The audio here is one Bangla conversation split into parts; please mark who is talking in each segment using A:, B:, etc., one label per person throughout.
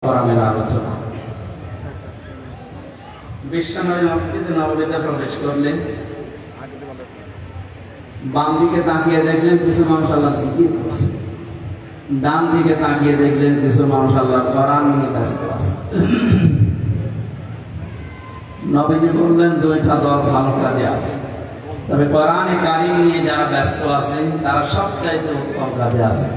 A: কোরআনের আলোচনা। বিশ্বনবী মসজিদে নববীতে প্রবেশ করলেন, বাম দিকে তাকিয়ে দেখলেন কিছু মানুষ আল্লাহ জিকির করছে, ডান দিকে তাকিয়ে দেখলেন কিছু মানুষ আল্লাহ কোরআন নিয়ে ব্যস্ত আছে। নবীজি বললেন দুইটা দল ভালো কাজে আছে, তবে কোরআনে কারিম নিয়ে যারা ব্যস্ত আছেন তারা সবচাইতে উত্তম কাজে আছে।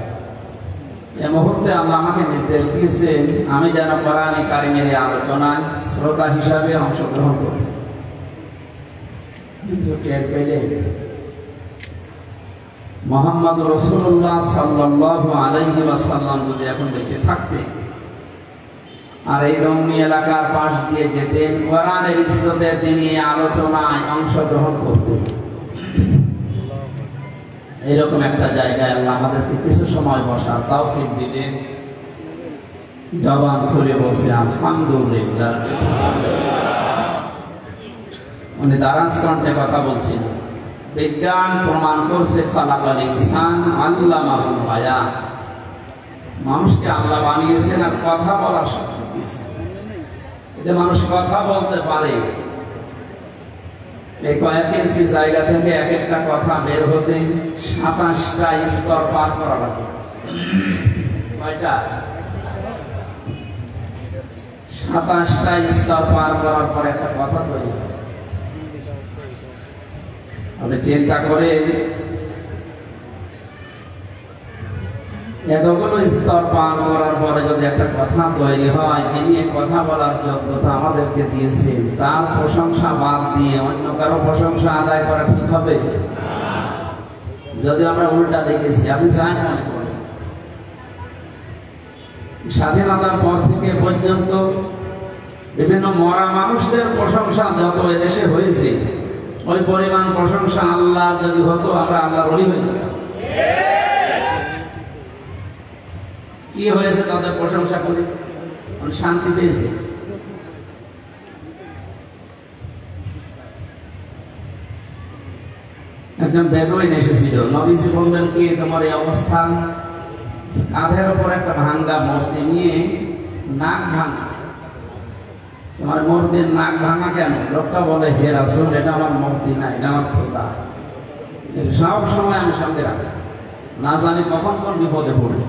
A: এই মুহূর্তে আল্লাহ আমাকে নির্দেশ দিয়েছেন আমি যেন কোরআনে কারিমের এই আলোচনায় শ্রোতা হিসাবে অংশগ্রহণ করি। মুহাম্মদ রাসূলুল্লাহ সাল্লাল্লাহু আলাইহি ওয়াসাল্লাম যদি এখন বেঁচে থাকতেন আর এই রমণী এলাকার পাশ দিয়ে যেতেন, কোরআনের ইজ্জতে তিনি আলোচনায় অংশগ্রহণ করতেন। এরকম একটা জায়গায় আল্লাহ আমাদেরকে কিছু সময় বসার তৌফিক দিলেন। জবান খুলে বলছে আলহামদুলিল্লাহ। উনি দারাজ কণ্ঠে কথা বলছিল, বিজ্ঞান প্রমাণ করছে খালাকাল ইনসান আল্লামাহুল বায়ান, মানুষকে আল্লাহ বানিয়েছেন আর কথা বলার শক্তি দিয়েছেন, যে মানুষ কথা বলতে পারে। এই কয়েক ইঞ্চি জায়গা থেকে এক একটা কথা বের হতে 27টা স্তর পার করা লাগে। কয়টা? 27টা স্তর পার করার পর একটা কথা তৈরি হয়। আপনি চিন্তা করে এতগুলো স্তর পার করার পরে যদি একটা কথা তৈরি হয়, যিনি কথা বলার যোগ্যতা আমাদেরকে দিয়েছেন তার প্রশংসা বাদ দিয়ে অন্য কারো প্রশংসা আদায় করা ঠিক হবে? যদি আমরা উল্টা দেখেছি, আপনি চাই মনে করেন স্বাধীনতার পর থেকে পর্যন্ত বিভিন্ন মরা মানুষদের প্রশংসা যত এদেশে হয়েছে, ওই পরিমাণ প্রশংসা আল্লাহর যদি হতো আমরা আল্লাহর ওলি হয়ে যেতাম। কি হয়েছে তাদের প্রশংসা করে? শান্তি পেয়েছে। একজন বেদুইন এসেছিল, নবীজি বললেন কি তোমার এই অবস্থান? কাঁধের উপর একটা ভাঙ্গা মূর্তি নিয়ে নাক ভাঙা। তোমার মূর্তির নাক ভাঙা কেন? লোকটা বলে হে রাসূল, এটা আমার মূর্তি না, এটা আমার খোদা। সব সময় আমি সঙ্গে রাখি, না জানি কখন কোন বিপদে পড়ি।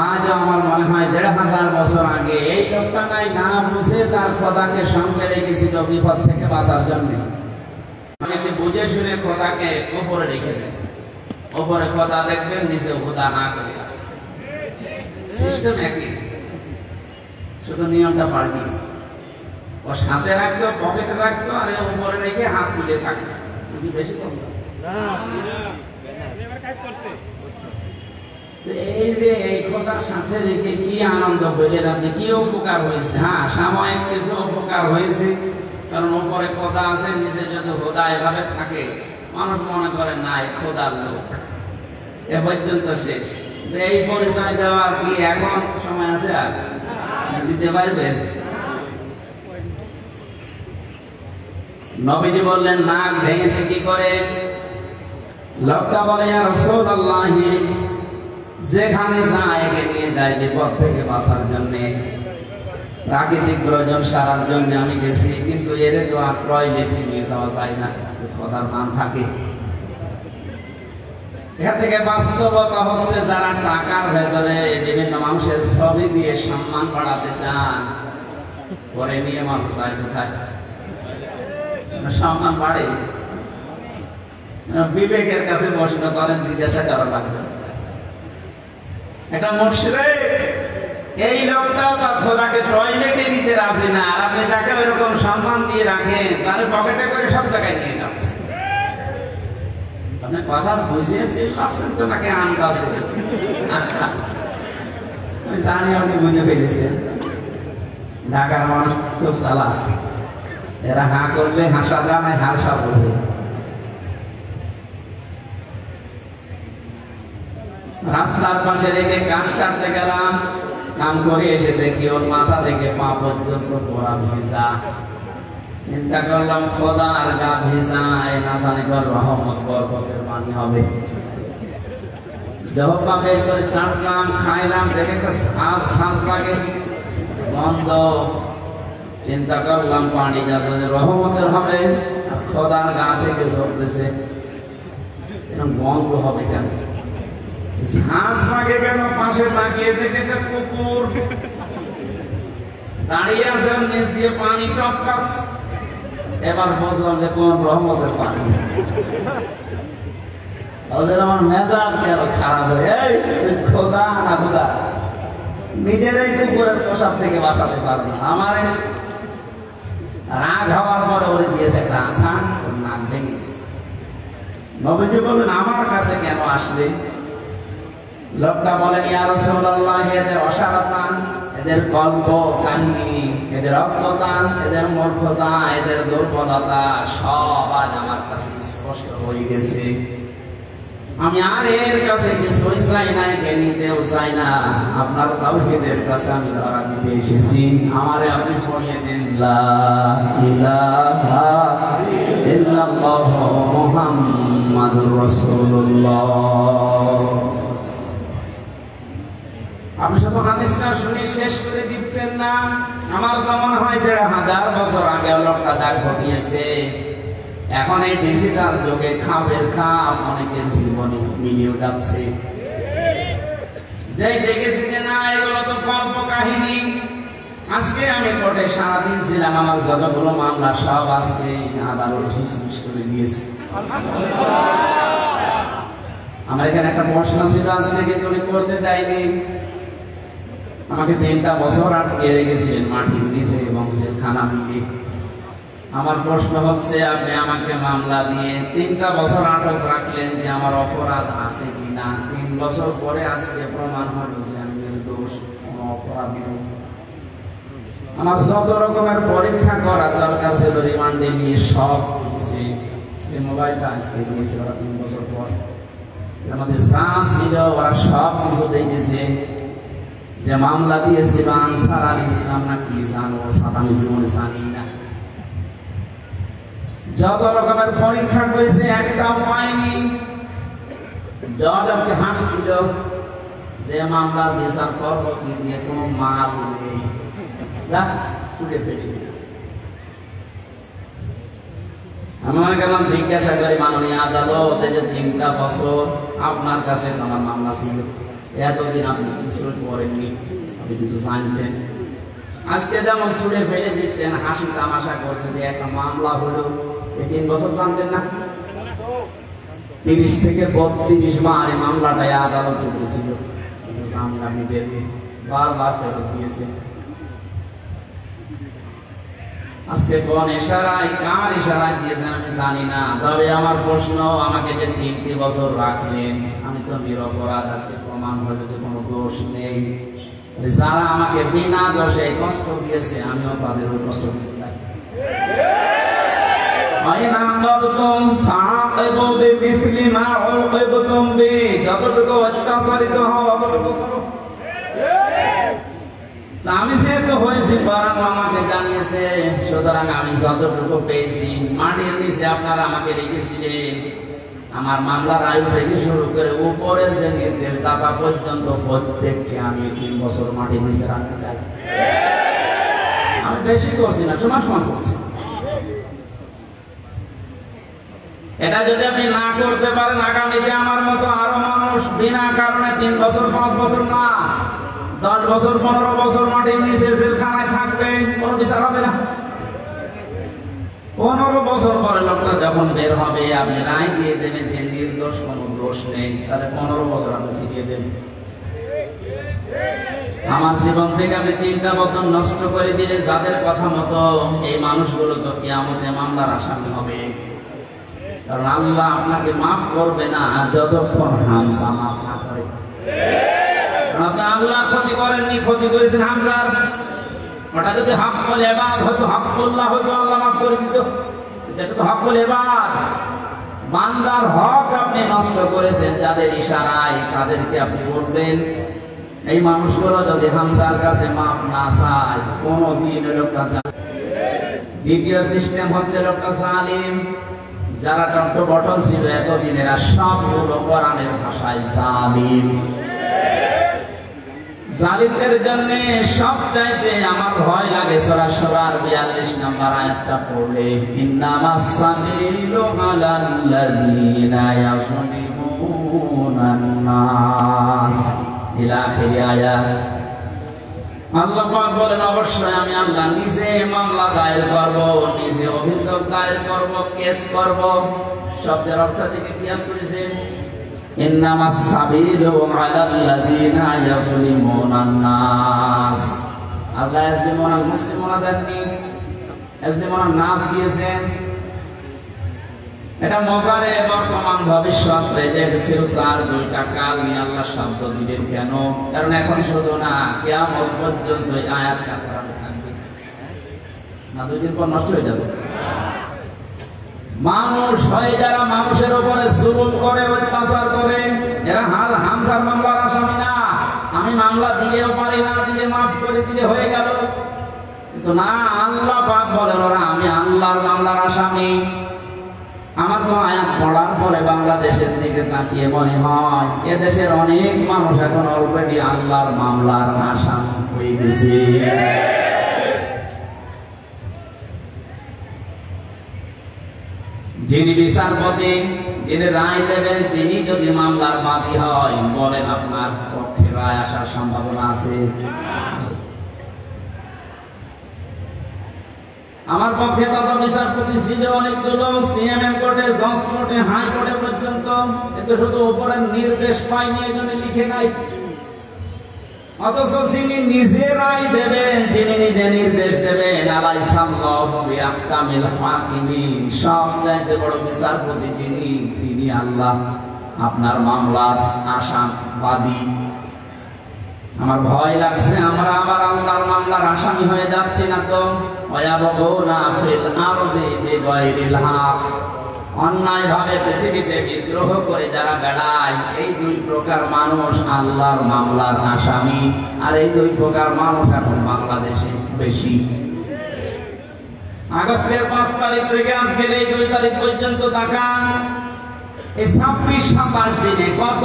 A: আজ আমার মনে হয় 1500 বছর আগে এই লোকটা নাই না বুঝে তার খোদাকে সঙ্গে রেখেছিল বিপদ থেকে বাঁচার জন্য। অনেকে বুঝে শুনে খোদাকে উপরে রেখে দেয়, উপরে খোদা দেখবেন, নিচে খোদা না করে আছে। সিস্টেম একই, শুধু নিয়মটা পাল্টিয়েছে। ও সাথে রাখতো, পকেটে রাখতো, আর উপরে রেখে হাত তুলে থাকতো। বেশি কম এই যে এই খোদার সাথে রেখে কি আনন্দ পেলেন আপনি, কি উপকার হয়েছে? হ্যাঁ, সাময়িক কিছু উপকার হয়েছে, কারণ উপরে খোদা আছে, নিচে যদি খোদা এভাবে থাকে মানুষ মনে করে না এই খোদার লোক। এ পর্যন্ত শেষ। এই পরিচয় দেওয়ার কি এখন সময় আছে? আর দিতে পারবেন? নবীজি বললেন নাক ভেঙেছে কি করে? লোকটা বলে ইয়া রাসূলুল্লাহ, যেখানে যায় একে নিয়ে যায় বিপদ থেকে বাঁচার জন্য, প্রাকৃতিক প্রয়োজন সারার জন্য আমি গেছি, কিন্তু এর তো আক্রয় লেখে নিয়ে যাওয়া যায় না, খোদার মান থাকে। এখান থেকে বাস্তবতা হচ্ছে যারা টাকার ভেতরে বিভিন্ন মানুষের ছবি দিয়ে সম্মান বাড়াতে চান, পরে নিয়ে মানুষ যায় কোথায়? সম্মান বাড়ে। বিবেকের কাছে প্রশ্ন করেন, জিজ্ঞাসা করা লাগবে। একটা মুশরিক এই লোকটা বা খোদাকে টয়লেটে নিতে রাজি না, আর আপনি যাকে ওইরকম সম্মান দিয়ে রাখেন তাহলে পকেটে করে সব জায়গায় নিয়ে যাচ্ছে। আপনি কথা বুঝিয়েছেন তো নাকি আন্দাজে? আমি জানি আপনি বুঝে ফেলেছেন। ঢাকার মানুষ খুব চালাক, এরা হাঁ করলে হাসা জানায়, হাসা বোঝে। রাস্তার পাশে রেখে কাজ কাটতে গেলাম, কাম করে এসে দেখি ওর মাথা থেকে পা পর্যন্ত পোড়া ভিজা। চিন্তা করলাম খোদা আর গা ভিজা, এ না জানি রহমত বরকতের পানি হবে। জহব্বা বের করে চাটলাম, খাইলাম, দেখে একটা শ্বাস লাগে বন্ধ। চিন্তা করলাম পানি যাতে রহমতের হবে, আর খোদার গা থেকে চলতেছে, এরকম বন্ধ হবে কেন? শ্বাস লাগে কেন? পাশে তাকিয়ে দেখে একটা কুকুর দাঁড়িয়ে আছে, নিচ দিয়ে পানি টপকাচ্ছে। এবার বুঝলাম যে কোন রহমতের পানি। ওদের আমার মেজাজ কেন খারাপ হয়ে, এই খোদা না খোদা, নিজেরাই কুকুরের পোশাক থেকে বাঁচাতে পারবো না। আমার রাগ হওয়ার পরে ওরে দিয়েছে একটা আশা, ওর নাক ভেঙে গেছে। নবীজি বললেন আমার কাছে কেন আসলে? লোকটা বলেন, ইয়া রাসূলুল্লাহ, এদের অসারতা, এদের গল্প কাহিনী, এদের অজ্ঞতা, এদের মূর্খতা, এদের দুর্বলতা সব আজ আমার কাছে স্পষ্ট হয়ে গেছে। আমি আর এর কাছে কিছুই চাই না, একে নিতেও চাই না। আপনার তাওহীদের কাছে আমি ধরা দিতে এসেছি। আমারে আপনি পড়িয়ে দিন লা ইলাহা ইল্লাল্লাহ মুহাম্মাদুর রাসূলুল্লাহ। আপনি শুধু হাদিসটা শুনে শেষ করে দিচ্ছেন না। আমার তো মনে হয় ১,৫০০ বছর আগে লোকটা যা ঘটিয়েছে, এখন এই ডিজিটাল যুগে খাপের খাপ অনেকের জীবনে মিলিয়ে যাচ্ছে। যে দেখেছি যে না, এগুলো তো গল্প কাহিনী। আজকে আমি কোর্টে সারাদিন ছিলাম, আমার যতগুলো মামলা সব আজকে আদালত ডিসমিস করে দিয়েছে। আমার এখানে একটা প্রশ্ন ছিল, আজকে কিন্তু উনি করতে দেয়নি। আমাকে ৩টা বছর আটকে রেখেছিলেন মাটির নিচে এবং জেলখানা মিলিয়ে। আমার প্রশ্ন হচ্ছে, আপনি আমাকে মামলা দিয়ে ৩টা বছর আটক রাখলেন, যে আমার অপরাধ আছে কিনা? ৩ বছর পরে আজকে প্রমাণ হলো যে আমি নির্দোষ, কোনো অপরাধ নেই। আমার যত রকমের পরীক্ষা করার দরকার ছিল রিমান্ডে নিয়ে সব দিয়েছে। এই মোবাইলটা আজকে দিয়েছে ওরা ৩ বছর পর। এর মধ্যে যা ছিল ওরা সব কিছু দেখেছে। যে মামলা দিয়েছিল আনসার আল ইসলাম না কি জানো, আমি জীবনে জানি না। যত রকমের পরীক্ষা করেছে একটাও পায়নি। জজ আজকে হাসছিল যে মামলার বিচার করবো কি দিয়ে, কোনো মাল নেই, ছুটে ফেলে দিল। আমার কেমন জিজ্ঞাসা করি, মাননীয় আদালত, যে 3টা বছর আপনার কাছে আমার মামলা ছিল, এতদিন আপনি কিছু করেননি, আপনি কিন্তু জানতেন। আজকে যেমন ছুটে ফেলে দিচ্ছেন, হাসি তামাশা করছে যে একটা মামলা হলো, এই 3 বছর জানতেন না? 30 থেকে 32 বার এই মামলাটাই আদালতে গেছিল, কিন্তু জামিন আপনি দেননি, বারবার ফেরত দিয়েছে। আজকে কোন ইশারায়, কার ইশারায় দিয়েছেন আমি জানি না। তবে আমার প্রশ্ন, আমাকে যে 3টি বছর রাখলেন, আমি তো নিরপরাধ, আজকে প্রমাণ হলো যে কোনো দোষ নেই। যারা আমাকে বিনা দোষে কষ্ট দিয়েছে, আমিও তাদের ওই কষ্ট দিতে চাই। যতটুকু অত্যাচারিত হও ততটুকু করো। আমি যেহেতু হয়েছি, বরং আমাকে জানিয়েছে, সুতরাং আমি যতটুকু পেয়েছি, মাটির নিচে আপনারা আমাকে রেখেছিলেন। আমার মামলার আয়ু থেকে শুরু করে উপরের যে নির্দেশদাতা পর্যন্ত প্রত্যেককে আমি 3 বছর মাটির নিচে রাখতে চাই। আমি বেশি করছি না, সমান সমান করছি। এটা যদি আপনি না করতে পারেন, আগামীতে আমার মতো আরো মানুষ বিনা কারণে 3 বছর 5 বছর না 10 বছর 15 বছর মাটির নিচে জেলখানায় থাকবে, কোনো বিচার হবে না। 15 বছর পরে লোকটা যখন বের হবে, আপনি রায় দিয়ে দেবেন যে নির্দোষ, কোনো দোষ নেই, তাহলে 15 বছর আপনি ফিরিয়ে দেবেন। আমার জীবন থেকে আপনি 3টা বছর নষ্ট করে দিলে, যাদের কথা মতো এই মানুষগুলো তো কিয়ামতে মামলার আসামি হবে। কারণ আল্লাহ আপনাকে মাফ করবে না যতক্ষণ হামজা মাফ না করে। আল্লাহ ক্ষতি করেননি, ক্ষতি করেছেন হামজার। ওটা যদি হকুল ইবাদ হতো, হকুল্লাহ হতো, আল্লাহ মাফ করে দিত। এটা তো হকুল ইবাদ, বান্দার হক আপনি নষ্ট করেছেন যাদের ইশারায়, তাদেরকে আপনি বলবেন। এই মানুষগুলো যদি হামজার কাছে মাফ না চায়, কোনদিন লোকটা। দ্বিতীয় সিস্টেম হচ্ছে লোকটা জালিম, যারা টন্টবটল ছিল এতদিনের সবগুলো কোরআনের ভাষায় জালিম। জালিমদের জন্য সবচাইতে আমার ভয় লাগে সূরা শুরার 42 নম্বর আয়াতটা পড়লে, ইন্নামাস সাবিলু আলাল্লাযীনা ইয়াযলিমুনান নাস ইলা আখির আয়াত। আল্লাহ পাক বলেন, অবশ্যই আমি আল্লাহ নিজে মামলা দায়ের করব, নিজে অভিযোগ দায়ের করব, কেস করব। শব্দের অর্থ থেকে খেয়াল করেছেন, ইন্নামাস সাবিলু আলাল্লাযীনা ইয়াযলিমুনান নাস। আল্লাহ ইয়াযলিমুনাল মুসলিমুনা দেননি, ইয়াযলিমুনান নাস দিয়েছেন। এটা মজারে বর্তমান ভবিষ্যৎ প্রেজেন্ট ফিউচার দুইটা কাল নিয়ে আল্লাহ শব্দ দিলেন কেন? কারণ এখন শুধু না, কিয়ামত পর্যন্ত এই আয়াতটা কোরআনে থাকবে না, 2 দিন পর নষ্ট হয়ে যাবে। মানুষ হয় যারা মানুষের উপরে জুলুম করে, অত্যাচার করে, এরা হাল হামসার মামলার আসামি না। আমি মামলা দিলেও পারি, না দিলে মাফ করে দিলে হয়ে গেল, কিন্তু না, আল্লাহ পাক বলেন ওরা আমি আল্লাহর মামলার আসামি। আমার তো আয়াত পড়ার পরে বাংলাদেশের দিকে তাকিয়ে মনে হয় এদেশের অনেক মানুষ এখন অলরেডি আল্লাহর মামলার আসামি হয়ে গেছে। যিনি বিচারপতি, যিনি রায় দেবেন, তিনি যদি মামলার বাদী হয়, বলেন আপনার পক্ষে রায় আসার সম্ভাবনা আছে? আমার পক্ষে তত বিচারপতি ছিল অনেকগুলো, সিএমএম কোর্টে, জজ কোর্টে, হাইকোর্টে পর্যন্ত, কিন্তু শুধু উপরের নির্দেশ পাইনি, এজন্য লিখে নাই। অথচ যিনি নিজে রায় দেবেন, যিনি নিজে নির্দেশ দেবেন, আলাইসাল্লাহু বিআহকামিল হাকিমিন, সবচাইতে বড় বিচারপতি যিনি, তিনি আল্লাহ আপনার মামলার আসামি। আমার ভয় লাগছে আমরা আবার আল্লাহর মামলার আসামি হয়ে যাচ্ছি না তো? ওয়ায়াবগুনা ফিল আরদি বিগাইরিল হক, অন্যায়ভাবে পৃথিবীতে বিদ্রোহ করে যারা বেড়ায়, এই 2 প্রকার মানুষ আল্লাহর মামলার আসামি। আর এই 2 প্রকার মানুষ এখন বাংলাদেশে বেশি। আগস্টের 5 তারিখ থেকে আজকের এই 2 তারিখ পর্যন্ত তাকান, এই 26-27 দিনে কত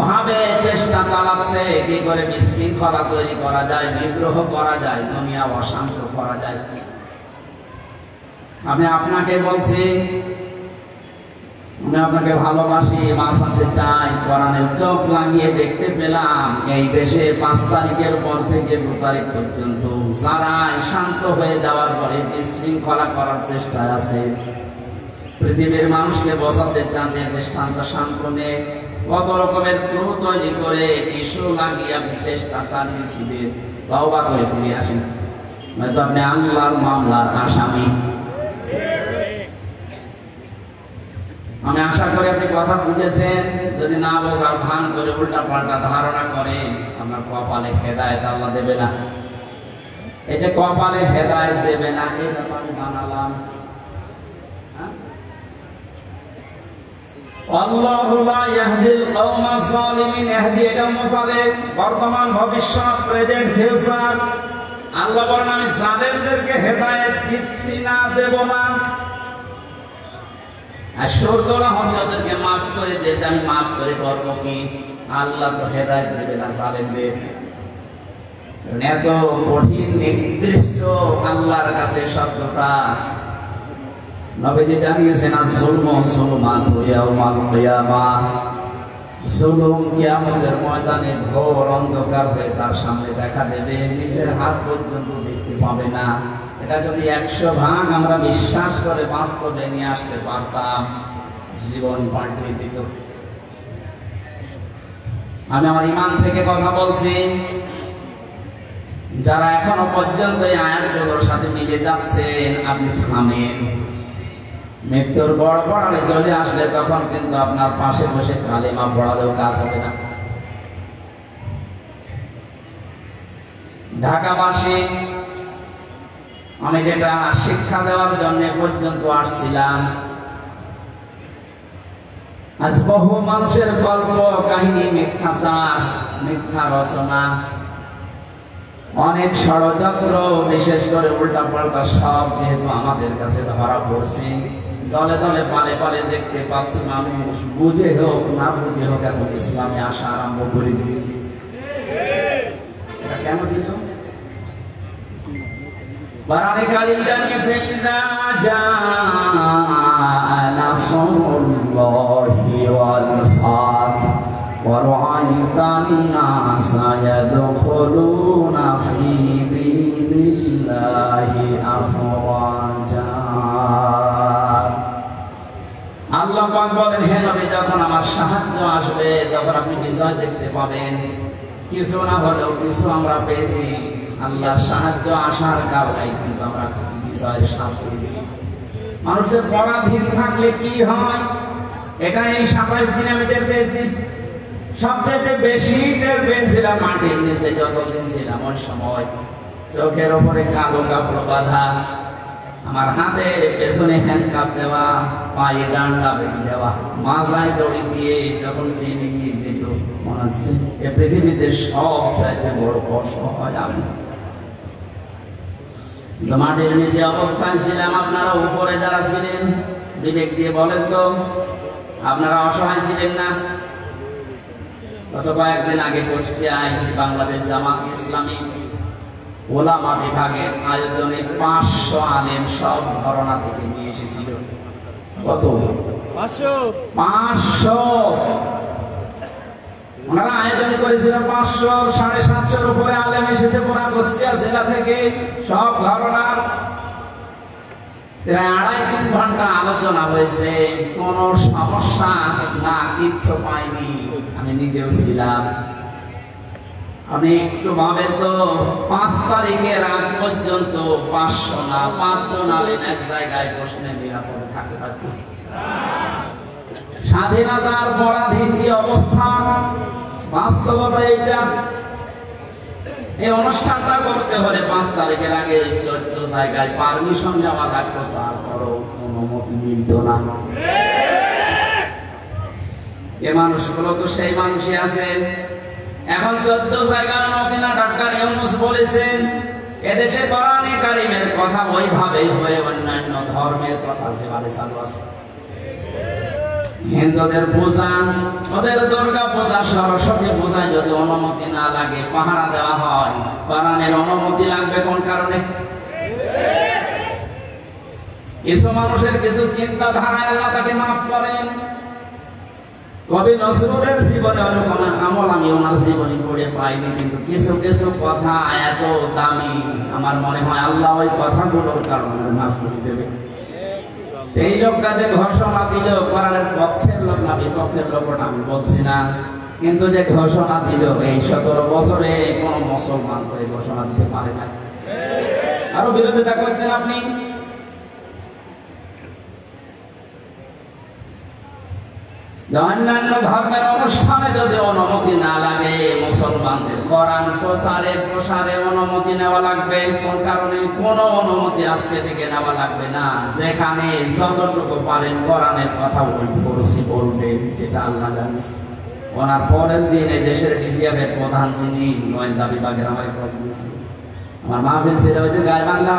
A: ভাবে চেষ্টা চালাচ্ছে কি করে বিশৃঙ্খলা তৈরি করা যায়, বিদ্রোহ করা যায়, দুনিয়া অশান্ত করা যায়। আমি আপনাকে বলছি, আমি আপনাকে ভালোবাসি, বাঁচাতে চাই। কোরআনের চোখ লাগিয়ে দেখতে পেলাম এই দেশে 5 তারিখের পর থেকে 2 তারিখ পর্যন্ত যারা শান্ত হয়ে যাওয়ার পরে বিশৃঙ্খলা করার চেষ্টায় আছে, পৃথিবীর মানুষকে বসাতে চান, দৃষ্টান্ত শান্ত নেই, কত রকমের ক্রু তৈরি করে ইস্যু লাগিয়ে আপনি চেষ্টা চালিয়েছিলেন। তওবা করে ফিরে আসেন, নয়তো আপনি আল্লাহর মামলার আসামি। আমি আশা করি আপনি কথা বুঝেছেন। যদি না বোঝার ভান করে উল্টা পাল্টা ধারণা করেন, আপনার কপালে হেদায়েত আল্লাহ দেবে না। এটা কপালে হেদায়েত দেবে না, এটা তো আমি বানালাম। আল্লাহু লা ইয়াহদিল কওমাজ যালিমিন, ইহদি এটা মুসালে বর্তমান ভবিষ্যৎ প্রেজেন্ট ফিউচার। আল্লাহ বলেন আমি জালেমদেরকে হেদায়েত দিচ্ছি না, দেব না। আর শর্তটা হচ্ছে ওদেরকে মাফ করে দিতে, আমি মাফ করে করবো কি? আল্লাহ তো হেদায়েত দেবে না জালেমদের। এত কঠিন নির্দিষ্ট আল্লাহর কাছে শব্দটা নবীজি জানিয়েছেন, যুলমু যুলমাতুন ইয়াউমাল কিয়ামাহ, জুলুম কিয়ামতের ময়দানে ঘোর অন্ধকার হয়ে তার সামনে দেখা দেবে, নিজের হাত পর্যন্ত দেখতে পাবে না। এটা যদি 100 ভাগ আমরা বিশ্বাস করে বাস্তবে নিয়ে আসতে পারতাম, জীবন পাল্টে দিত। আমি আমার ঈমান থেকে কথা বলছি। যারা এখনো পর্যন্ত এই আয়াতগুলোর সাথে মিলে যাচ্ছেন, আপনি থামেন। মৃত্যুর গড়গড়ানি চলে আসলে তখন কিন্তু আপনার পাশে বসে কালেমা পড়ালেও কাজ হবে না। ঢাকাবাসী, আমি যেটা শিক্ষা দেওয়ার জন্য পর্যন্ত আসছিলাম, আজ বহু মানুষের গল্প কাহিনী, মিথ্যাচার, মিথ্যা রচনা, অনেক ষড়যন্ত্র, বিশেষ করে উল্টা পাল্টা সব যেহেতু আমাদের কাছে ধরা পড়ছে, দলে দলে পালে পালে দেখতে পাচ্ছি মানুষ বুঝে হোক না বুঝে হোক এখন ইসলামে আসা আরম্ভ করে দিয়েছে। এটা কেন দিল? বারানে কালিম জানিয়েছে ইদা জাআ নাসরুল্লাহি ওয়াল ফাত ওয়া রাআইতান নাসা ইয়াদখুলুনা ফি দীনিল্লাহি আফওয়াজা। আল্লাহ পাক বলেন, হে নবী, যখন আমার সাহায্য আসবে তখন আপনি বিজয় দেখতে পাবেন। কিছু না হলেও কিছু আমরা পেয়েছি। আল্লাহর সাহায্য আসার কারণে কিন্তু আমরা বিজয়ের স্বাদ পেয়েছি। মানুষের পরাধীন থাকলে কি হয় এটা এই 27 দিনে আমি টের পেয়েছি। সবচেয়ে বেশি টের পেয়েছিলাম মাটির নিচে যতদিন ছিলাম ওই সময়। চোখের ওপরে কালো কাপড় বাঁধা, আমার হাতে পেছনে হ্যান্ডকাপ দেওয়া, পায়ে ডান্ডা বেঁধে দেওয়া, মাথায় দড়ি দিয়ে যখন টেনে নিয়ে যেত মনে হচ্ছে এ পৃথিবীতে সব চাইতে বড় কষ্ট হয় আমি। মাটির নিচে অবস্থায় ছিলাম, আপনারা উপরে যারা ছিলেন বিবেক দিয়ে বলেন তো, আপনারা অসহায় ছিলেন না? গত কয়েকদিন আগে কুষ্টিয়ায় বাংলাদেশ জামাত ইসলামী ওলামা বিভাগের আয়োজনে 500 আলেম সব ঘরানা থেকে নিয়ে এসেছিল। কত? 500। ওনারা আয়োজন করেছিল 500, 750 উপরে আলেম এসেছে পুরা কুষ্টিয়া জেলা থেকে সব ঘরানার। প্রায় 2.5-3 ঘন্টা আলোচনা হয়েছে, কোন সমস্যা না, কিচ্ছু পাইনি। আমি নিজেও ছিলাম। আপনি একটু ভাবেন তো, 5 তারিখের আগ পর্যন্ত 500 না 5 জন আলেম এক জায়গায় বসে নিরাপদে থাকতে পারত? স্বাধীনতার পরাধীন কি অবস্থা, বাস্তবতা এটা। এই অনুষ্ঠানটা করতে হলে 5 তারিখের আগে 14 জায়গায় পারমিশন নেওয়া লাগতো, তারপরও অনুমতি মিলত না। এ মানুষগুলো তো সেই মানুষই আছে। এখন 14 জায়গায় নবীনা ডাক্তার ইউনূস বলেছেন, এদেশে কোরআনে কারীমের কথা ওইভাবেই হয়ে অন্যান্য ধর্মের কথা যেভাবে চালু আছে। হিন্দুদের পূজা, ওদের দুর্গা পূজা, সরস্বতী পূজায় যদি অনুমতি না লাগে, পাহারা দেওয়া হয়, কোরআনের অনুমতি লাগবে কোন কারণে? কিছু মানুষের কিছু চিন্তাধারায় আল্লাহ তাকে মাফ করেন। কবি নজরুলের জীবনে ওরকম আমল আমি ওনার জীবনে পড়ে পাইনি, কিন্তু কিছু কিছু কথা এত দামি, আমার মনে হয় আল্লাহ ওই কথাগুলোর কারণে মাফ করে দেবে। এই লোকটা যে ঘোষণা দিল, কোরআনের পক্ষের লোক না বিপক্ষের লোক আমি বলছি না, কিন্তু যে ঘোষণা দিল এই 17 বছরে কোন মুসলমান তো এই ঘোষণা দিতে পারে না। আরো বিরোধিতা করতেন আপনি। অন্যান্য ধর্মের অনুষ্ঠানে যদি অনুমতি না লাগে, মুসলমানদের কোরআন প্রসারে অনুমতি নেওয়া লাগবে। কোন কারণে? কোন অনুমতি আজকে থেকে নেওয়া লাগবে না। যেখানে যতটুকু পারেন কোরআনের কথা বলবেন, যেটা আল্লাহ জানিয়েছে। ওনার পরের দিন এই দেশের ডিসিএফের প্রধান যিনি গোয়েন্দা বিভাগের আমার আমার মাহফিল ছিল ওই যে গাইবান্ধা,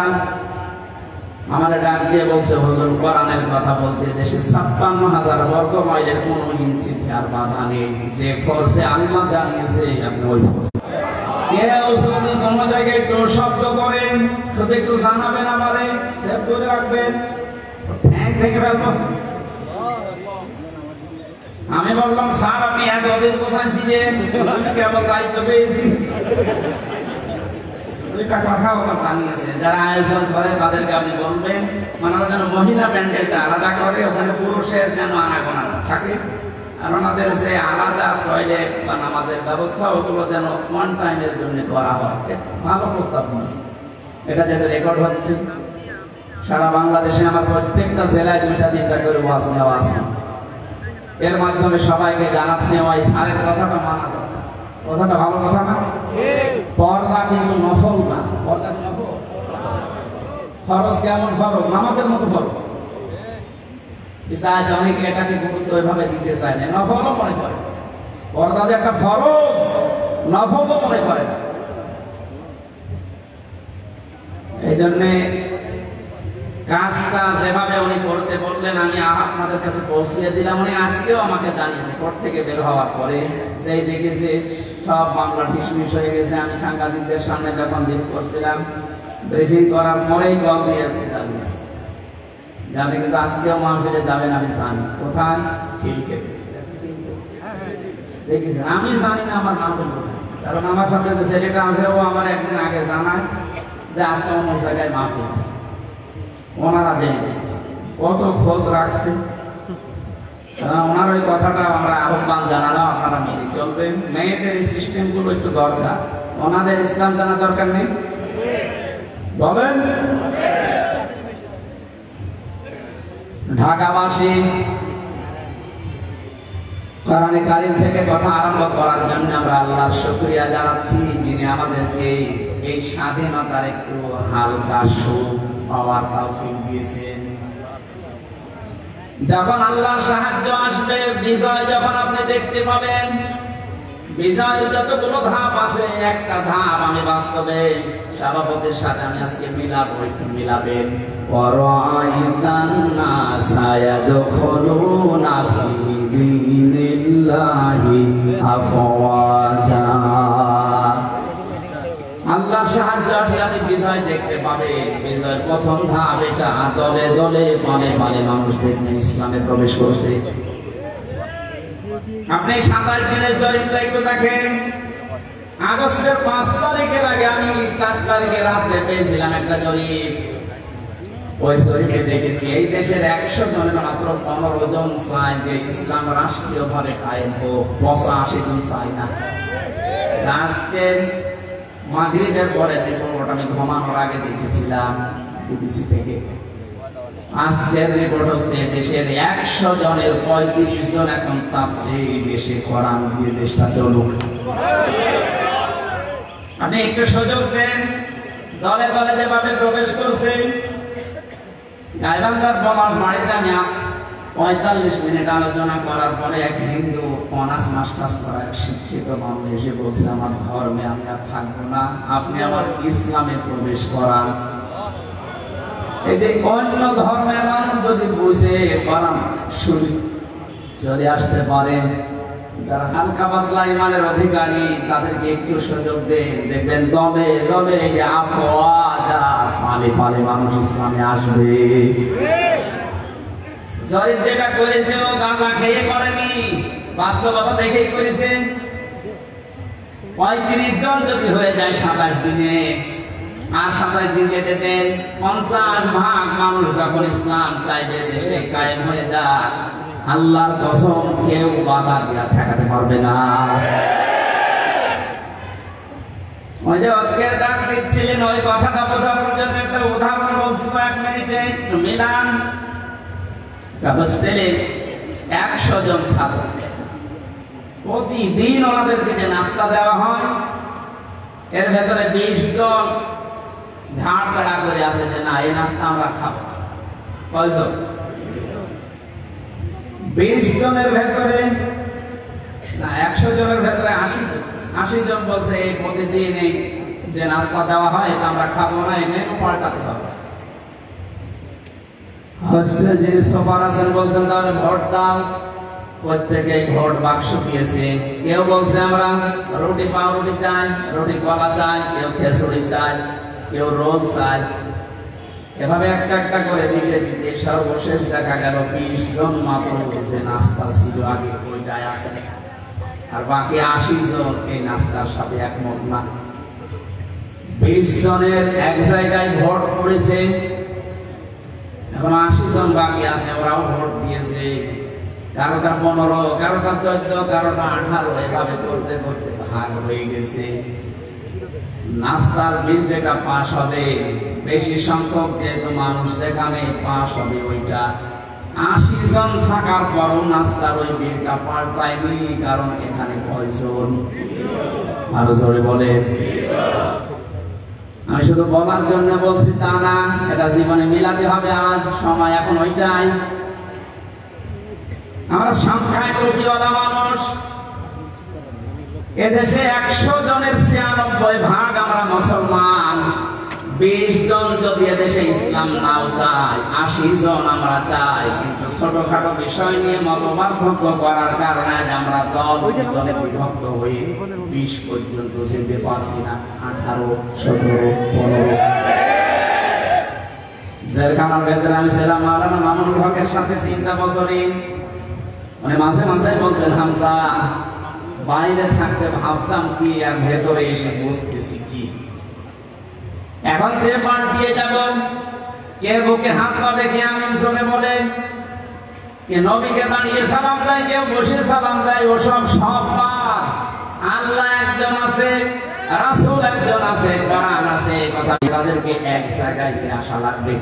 A: আমার ডাক দিয়ে বলছে, হুজুর কোরআনের কথা বলতে দেশে 56,000 বর্গ মাইলের কোন ইঞ্চিতে আর বাধা নেই। যে ফোর্সে আল্লাহ জানিয়েছে আপনি ওই ফোর্স। কেউ যদি কোনো জায়গায় একটু শব্দ করেন, শুধু একটু জানাবেন, আমারে সেভ করে রাখবেন, ঠ্যাং ভেঙে ফেলবো। আমি বললাম, স্যার আপনি এতদিন কোথায় ছিলেন? আমি কেবল দায়িত্ব পেয়েছি। যারা আয়োজন করে তাদেরকে আপনি বলবেন, মানে যেন মহিলা প্যান্ডেলটা আলাদা করে, ওখানে পুরুষের যেন আনাগোনা থাকে, আর ওনাদের যে আলাদা টয়লেট বা নামাজের ব্যবস্থা ওগুলো যেন ওয়ান টাইমের জন্য করা হয়। ভালো প্রস্তাব নিয়েছে, এটা যেহেতু রেকর্ড হচ্ছে সারা বাংলাদেশে। আমার প্রত্যেকটা জেলায় 2টা-3টা করে ওয়াজ নেওয়া আছে। এর মাধ্যমে সবাইকে জানাচ্ছে ওই স্যারের কথাটা মানা দরকার। কথাটা ভালো কথা না? পর্দা কিন্তু নফল না, পর্দা নফল। ফরজ কেমন ফরজ? নামাজের মতো ফরজ। তাই অনেকে এটাকে গুরুত্ব ওইভাবে দিতে চায় না, নফলও মনে করে। পর্দা যে একটা ফরজ, নফলও মনে করে না। এই জন্যে কাজটা যেভাবে উনি করতে বললেন, আমি আপনাদের কাছে পৌঁছিয়ে দিলাম। উনি আজকেও আমাকে জানিয়েছে কোর্ট থেকে বের হওয়ার পরে, যেই দেখেছে সব মামলা ঠিসমিস হয়ে গেছে। আমি সাংবাদিকদের সামনে যখন ব্রিফ করছিলাম, ব্রিফিং করার পরেই কল দিয়ে জানিয়েছে যে আপনি কিন্তু আজকেও মাহফিলে যাবেন। আমি জানি কোথায়, ঠিক দেখেছেন। আমি জানি না আমার মাহফিল কোথায়, কারণ আমার সাথে যে ছেলেটা আছে ও আমার একদিন আগে জানায় যে আজকে অন্য জায়গায় মাহফিল আছে। ওনারা জেনে গেছে, কত খোঁজ রাখছে। ওনার ওই কথাটা আমরা আহ্বান জানালাম, আপনারা মেনে চলবেন। মেয়েদের এই সিস্টেমগুলো একটু দরকার। ওনাদের ইসলাম জানা দরকার নেই বলেন। ঢাকাবাসী কোরআনে কারীম থেকে কথা আরম্ভ করার জন্য আমরা আল্লাহর শুকরিয়া জানাচ্ছি, যিনি আমাদেরকে এই স্বাধীনতার একটু হালকা সুখ পাওয়ার তৌফিক দিয়েছেন। যখন আল্লাহর সাহায্য আসবে, বিজয় যখন আপনি দেখতে পাবেন, বিজয় যতগুলো ধাপ আছে, একটা ধাপ আমি বাস্তবে সভাপতির সাথে আমি আজকে মিলাবো, একটু মিলাবেন। ওয়ারাআইতান নাসা ইয়াদখুলুনা ফি দীনিল্লাহি আফওয়াজা। আল্লাহর সাহায্য আসলে আপনি বিজয় দেখতে পাবেন। বিজয়ের প্রথম ধাপ এটা, দলে দলে পালে পালে মানুষ দেখবেন ইসলামে প্রবেশ করছে। আপনি 27 দিনের জরিপটা একটু দেখেন। আগস্টের 5 তারিখের আগে আমি 4 তারিখে রাত্রে পেয়েছিলাম একটা জরিপ। ওই জরিপে দেখেছি এই দেশের 100 জনের মাত্র 15 জন চায় যে ইসলাম রাষ্ট্রীয়ভাবে কায়েম হোক, 85 জন চায় না। আজকে মাগরিবের পরে রিপোর্ট আমি ঘুমানোর আগে দেখেছিলাম বিবিসি থেকে। আজকের রিপোর্ট হচ্ছে দেশের 100 জনের 35 জন এখন চাচ্ছে এই দেশে কোরআন দিয়ে দেশটা চলুক। আপনি একটু সুযোগ দেন। দলে দলে যেভাবে প্রবেশ করছে, গাইবান্ধার বলার বাড়িতে আমি 45 মিনিট আলোচনা করার পরে এক হিন্দু অনার্স মাস্টার্স করা এক শিক্ষিত মানুষ এসে বলছে, আমার ধর্মে আমি আর থাকবো না, আপনি আমার ইসলামে প্রবেশ করান। এই যে অন্য ধর্মের মানুষ যদি বুঝে করান শুনি চলে আসতে পারেন, যারা হালকা পাতলা ইমানের অধিকারী তাদেরকে একটু সুযোগ দেন, দেখবেন দলে দলে আফওয়াজা পালে পালে মানুষ ইসলামে আসবে। জরিপ যেটা করেছে ও গাঁজা খেয়ে করেনি, বাস্তবতা দেখেই করেছে। 35 জন যদি হয়ে যায় 27 দিনে, আর 27 দিন যেতে দেন, 50 ভাগ মানুষ যখন ইসলাম চাইবে দেশে কায়েম হয়ে যায়, আল্লাহর কসম কেউ বাধা দিয়া ঠেকাতে পারবে না। ওই যে অজ্ঞের ডাক দিচ্ছিলেন, ওই কথাটা বোঝানোর জন্য একটা উদাহরণ বলছি কয়েক মিনিটে, মিলান। হোস্টেলে 100 জন ছাত্র, প্রতিদিন ওনাদেরকে যে নাস্তা দেওয়া হয়, এর ভেতরে 20 জন ঘাড় কাড়া করে আছে যে না এই নাস্তা আমরা খাবো। কয়জন? 20 জনের ভেতরে না, 100 জনের ভেতরে 80 জন বলছে এই প্রতিদিন এই যে নাস্তা দেওয়া হয় এটা আমরা খাবো না, এই মেনু পাল্টাতে হবে। হোস্টেলে যে সবার আছেন বলছেন তাহলে ভোট দাও। প্রত্যেকে ভোট বাক্স দিয়েছে। কেউ বলছে আমরা রুটি পাউরুটি চাই, রুটি কলা চাই, কেউ খেসুড়ি চাই, কেউ রোল চাই। এভাবে একটা একটা করে দিতে দিতে সর্বশেষ দেখা গেল 20 জন মাত্র যে নাস্তা ছিল আগে ওইটাই আছে, আর বাকি 80 জন এই নাস্তার সাথে একমত না। 20 জনের এক জায়গায় ভোট পড়েছে, এখন 80 জন বাকি আছে, ওরাও ভোট দিয়েছে। কারোটা 15, কারোটা 14, কারোটা 18, এভাবে করতে করতে ভাগ হয়ে গেছে। নাস্তার বিল যেটা পাস হবে, বেশি সংখ্যক যেহেতু মানুষ সেখানে পাস হবে ওইটা। 80 জন থাকার পরও নাস্তার ওই বিলটা পাল্টায়নি, কারণ এখানে কয়জন? আরো জোরে বলে। আমি শুধু বলার জন্য বলছি তা না, এটা জীবনে মিলাতে হবে। আজ সময় এখন ওইটাই। আমরা সংখ্যায় টুপিওয়ালা মানুষ। এদেশে 100 জনের 96 ভাগ আমরা মুসলমান, 20 জন যদি এদেশে ইসলাম নাও চায়, 80 জন আমরা চাই, কিন্তু ছোটখাটো বিষয় নিয়ে মতপার্থক্য করার কারণে আমরা দলে বিভক্ত হয়ে 20 পর্যন্ত যেতে পারছি না। 18, 17, 15 জেলখানার ভেতরে আমি ছিলাম মাওলানা মামুনুল হকের সাথে 3টা বছরই। মানে মাঝে মাঝে বলতেন, হামজা বাইরে থাকতে ভাবতাম কি, আর ভেতরে এসে বুঝতেছি কি। এখন যে পাল্টিয়ে যাব, কে বুকে হাত পাবে, কে আমিন শুনে বলে, কে নবীকে দাঁড়িয়ে সালাম দেয়, কেউ বসে সালাম দেয়, ওসব সব বাদ। আল্লাহ একজন আছে, রাসূল একজন আছে, কোরআন আছে, কথা তাদেরকে এক জায়গায় নিয়ে আসা লাগবে।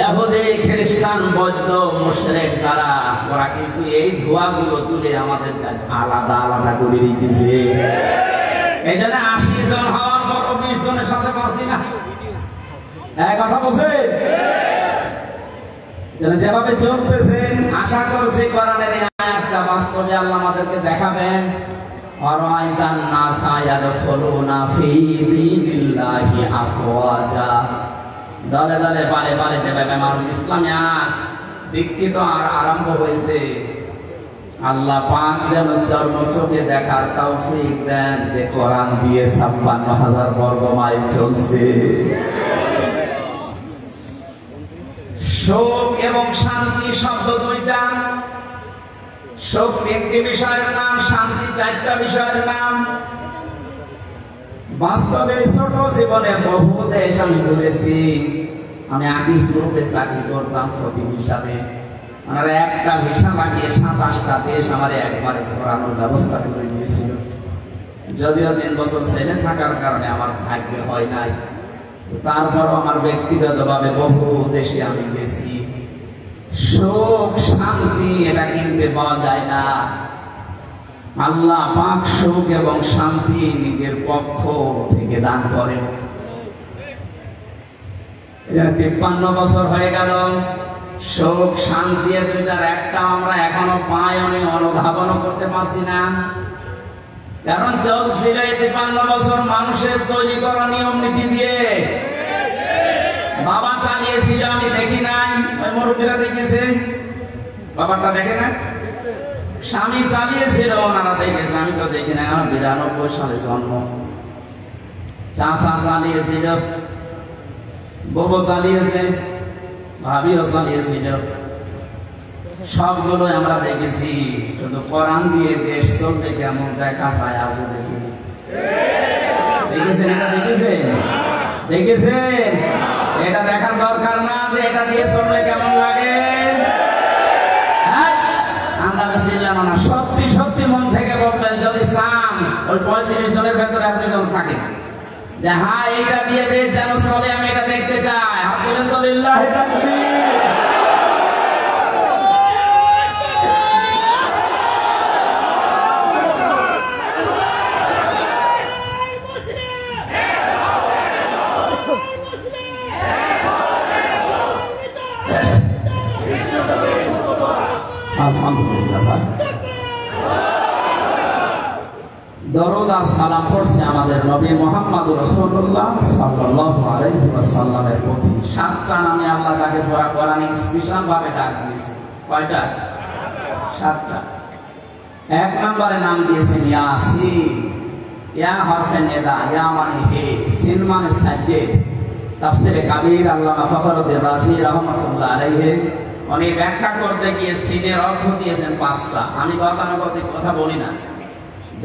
A: ইহুদি, খ্রিস্টান, বৌদ্ধ, মুশরিক যারা, ওরা কিন্তু এই ধোঁয়াগুলো তুলে আমাদের কাছে আলাদা আলাদা করে রেখেছে। এই জন্য 80 জন হওয়ার পর 20 জনের সাথে পারছি না। এক কথা বলছে, যেভাবে চলতেছে, আশা করছি কোরআনের এই আয়াতটা বাস্তবে আল্লাহ আমাদেরকে দেখাবেন। আরাইতান নাসা ইয়াদখুলুনা ফি দীনিল্লাহি আফওয়াজা, দলে দলে পালে পালে যেভাবে মানুষ ইসলামে দীক্ষিত আর আরম্ভ হয়েছে। আল্লাহ পাক যেন চর্ম চোখে দেখার তৌফিক দেন যে কোরআন দিয়ে 56,000 বর্গ মাইল চলছে। শোক এবং শান্তি শব্দ দুইটা। শোক 3টি বিষয়ের নাম, শান্তি 4টা বিষয়ের নাম। বাস্তবে ছোট জীবনে বহু দেশ আমি ঘুরেছি। আমি আকিস গ্রুপে চাকরি করতাম প্রতিনিধি হিসাবে। ওনারা একটা ভিসা লাগিয়ে 27টা দেশ আমার একবারে ঘোরানোর ব্যবস্থা করে দিয়েছিল। যদিও 3 বছর ছেলে থাকার কারণে আমার ভাগ্য হয় নাই, তারপরও আমার ব্যক্তিগতভাবে বহু দেশে আমি গেছি। সুখ শান্তি এটা কিনতে পাওয়া যায় না। আল্লাহ পাক সুখ এবং শান্তি নিজের পক্ষ থেকে দান করেন। 53 বছর হয়ে গেল, সুখ শান্তি দুইটার একটা আমরা এখনো পাই, অনুধাবনও করতে পারছি না। কারণ চলছিল 53 বছর মানুষের তৈরি করা নিয়ম নীতি দিয়ে। বাবা চালিয়েছিল, আমি দেখি নাই, ওই মুরব্বীরা দেখেছে, বাবাটা দেখে না। স্বামী চালিয়েছিল, ওনারা দেখেছে, আমি তো দেখি না। আমার 92 সালে জন্ম। চাচা চালিয়েছিল, বউ চালিয়েছে, ভাবিও চালিয়েছিল, সবগুলো আমরা দেখেছি। শুধু কোরআন দিয়ে দেশ চলতে কেমন দেখা যায় আজও দেখিনি। দেখেছেন? এটা দেখেছেন? দেখেছেন? এটা দেখার দরকার না যে এটা দিয়ে চললে কেমন লাগে। আন্দাজে ছিলাম না, সত্যি সত্যি মন থেকে বলবেন, যদি চান ওই 35 জনের ভেতরে আপনি জন থাকেন যে হ্যাঁ এইটা দিয়ে দেশ যেন চলে, আমি এটা দেখতে চাই, হাত তুলেন তো লিল্লাহি তাকবীর। আলহামদুলিল্লাহ। দরুদ আর সালাম পড়ছে আমাদের নবী মুহাম্মদ রাসূলুল্লাহ সাল্লাল্লাহু আলাইহি ওয়াসাল্লামের প্রতি। 7টা নামে আল্লাহ তাকে পুরা কোরআনে স্পেশাল ভাবে ডাক দিয়েছে। কয়টা? 7টা। 1 নম্বরে নাম দিয়েছেন ইয়াসিন। ইয়া হরফে নিদা, ইয়া মানে হে, সিন মানে সাজ্জেদ। তাফসীরে কাবীর আল্লামা ফখরুদ্দীন রাজি রাহমাতুল্লাহ আলাইহি উনি ব্যাখ্যা করতে গিয়ে সিনের অর্থ দিয়েছেন 5টা। আমি গতানুগতিক কথা বলি না।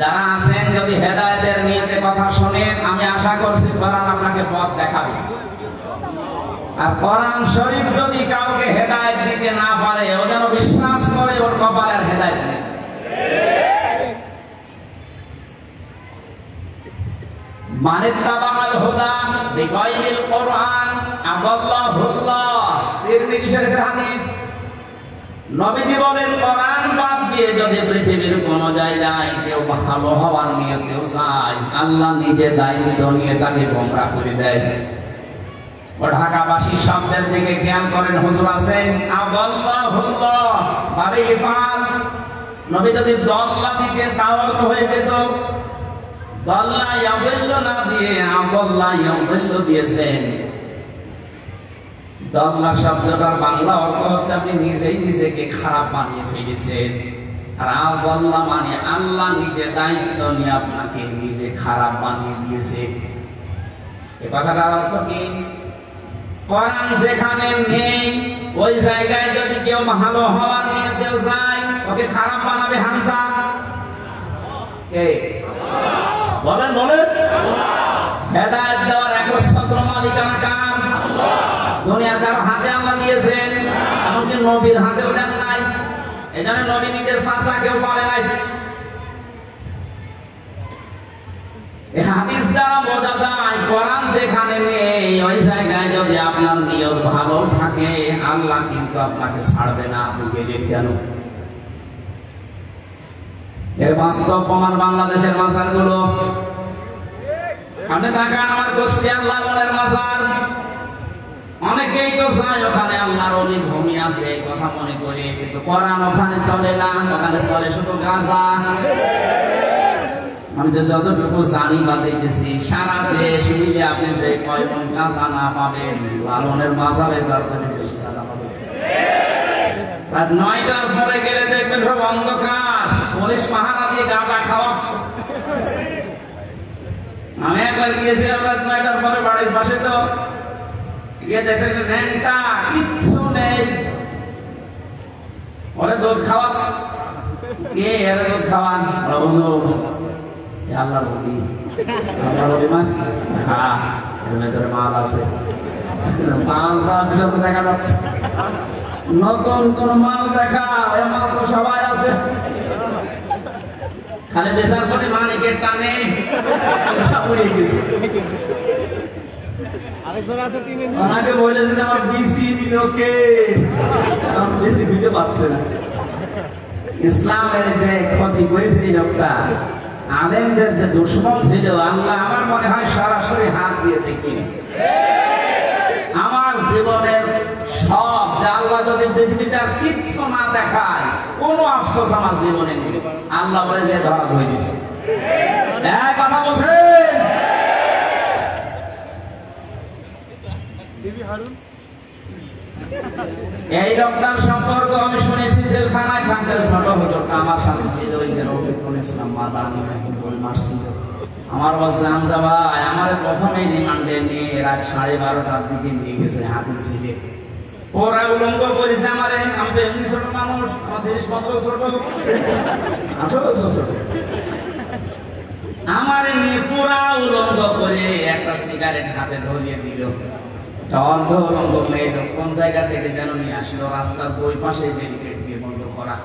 A: যারা আছেন যদি হেদায়েতের নিয়তে কথা শোনেন, আমি আশা করছি কোরআন আপনাকে পথ দেখাবে। আর কোরআন শরীফ যদি কাউকে হেদায়েত দিতে না পারে, ও যেন বিশ্বাস করে ওর কপালের হেদায়েত নেই। মানিত্তাবাল হুদা বিগাইরিল কোরআন আদাল্লাহুল্লাহ। তিরমিজি শরীফের হাদিস। নবীজি বলেন, কোরআন বাদ দিয়ে যদি পৃথিবীর কোন জায়গায় কেউ ভালো হওয়ার নিয়তেও চায়, আল্লাহ নিজে দায়িত্ব নিয়ে তাকে গোমরাহ করে দেয়। ও ঢাকাবাসী শব্দের দিকে খেয়াল করেন, হুজুর আছেন আদাল্লাহুল্লাহ ভাবে ইফাল। নবী যদি দল্লা দিতেন তাও অর্থ হয়ে যেত দাল্লা ইয়াদিল্লু না দিয়ে আদাল্লা ইয়াদিল্লু দিয়েছেন। দাল্লা শব্দটার বাংলা অর্থ হচ্ছে আপনি নিজেই নিজেকে খারাপ বানিয়ে ফেলেছেন। আর আদাল্লা মানে আল্লাহ নিজে দায়িত্ব নিয়ে আপনাকে নিজে খারাপ বানিয়ে দিয়েছে। এই কথাটার অর্থ কি? কোরআন যেখানে নেই ওই জায়গায় যদি কেউ ভালো হওয়ার নিয়ে কেউ যায়, ওকে খারাপ বানাবে হামজা কে? বলেন বলেন। হেদায়েত দেওয়ার একচ্ছত্র মালিকানা কার? দুনিয়ার কারো হাতে আল্লাহ দিয়েছেন, এমনকি নবীর হাতেও দেন নাই। এখানে নবী নিজের চাচা কেউ পারে নাই। এই হাদিস দ্বারা বোঝা যায় কোরআন যেখানে নেই ওই জায়গায় যদি আপনার নিয়ত ভালো থাকে আল্লাহ কিন্তু আপনাকে ছাড়বে না, আপনি গেলেন কেন? এর বাস্তব প্রমাণ বাংলাদেশের মাজারগুলো। আপনি তাকান, আমার গোষ্ঠী আল্লাহ বলের মাজার, অনেকেই তো যায় ওখানে আল্লাহর ওলি ঘুমিয়ে আছে এই কথা মনে করে, কিন্তু কোরআন ওখানে চলে না, ওখানে চলে শুধু গাঁজা। আমি তো যতটুকু জানি বা দেখেছি সারা দেশ মিলে আপনি যে কয় মন গাঁজা না পাবেন, লালনের মাজারে তার থেকে বেশি গাঁজা পাবেন। রাত 9টার পরে গেলে দেখবেন সব অন্ধকার, পুলিশ পাহারা দিয়ে গাঁজা খাওয়াচ্ছে। আমি একবার গিয়েছিলাম রাত 9টার পরে বাড়ির পাশে, তো গিয়ে দেখছেন ন্যাংটা কিচ্ছু নেই, ওরা দুধ খাওয়াচ্ছে। কে এরা দুধ খাওয়ান? আল্লাহর বলি, আল্লাহর বলি মানে হ্যাঁ, এর ভেতরে মাল আছে। মাল তো দেখা যাচ্ছে, নতুন কোন মাল দেখা, ওই মাল তো সবাই আছে, খালি বেচার পরে মালিকের টানে উড়ে গেছে। ওনাকে বলেছে আমার বিসি দিল কে, বেশি দিতে পারছে না। ইসলামের যে ক্ষতি করেছে এই লোকটা, আলেমদের যে দুশ্মন ছিল, আল্লাহ আমার মনে হয় সরাসরি হাত দিয়ে দেখিয়েছে। আমার জীবনের সব যে আল্লাহ যদি পৃথিবীতে আর কিচ্ছু না দেখায়, কোনো আফসোস আমার জীবনে নেই। আল্লাহ বলে যে ধরা ধরে দিছে। কথা বলছেন? এই লোকটার সম্পর্ক আমি শুনেছি জেলখানায় থাকতে, ছোট হুজুরটা আমার সাথে ছিল, ওই যে রফিকুল ইসলাম মাদানি, 2 মাস ছিল। আমার বলছে হামজা ভাই, আমার প্রথমে রিমান্ডে নিয়ে রাত 12:30টার দিকে নিয়ে গেছে হাতির ছিলে, ওরা উলঙ্গ করেছে আমারে। আমি তো এমনি ছোট মানুষ, আমার জিনিসপত্র ছোট, আসলে ছোট। আমার নিয়ে পুরা উলঙ্গ করে একটা সিগারেট হাতে ধরিয়ে দিল। অন্ধ উলঙ্গ মেয়ে কোন জায়গা থেকে যেন নিয়ে আসলো, রাস্তার দুই পাশে ব্যারিকেড দিয়ে বন্ধ করা।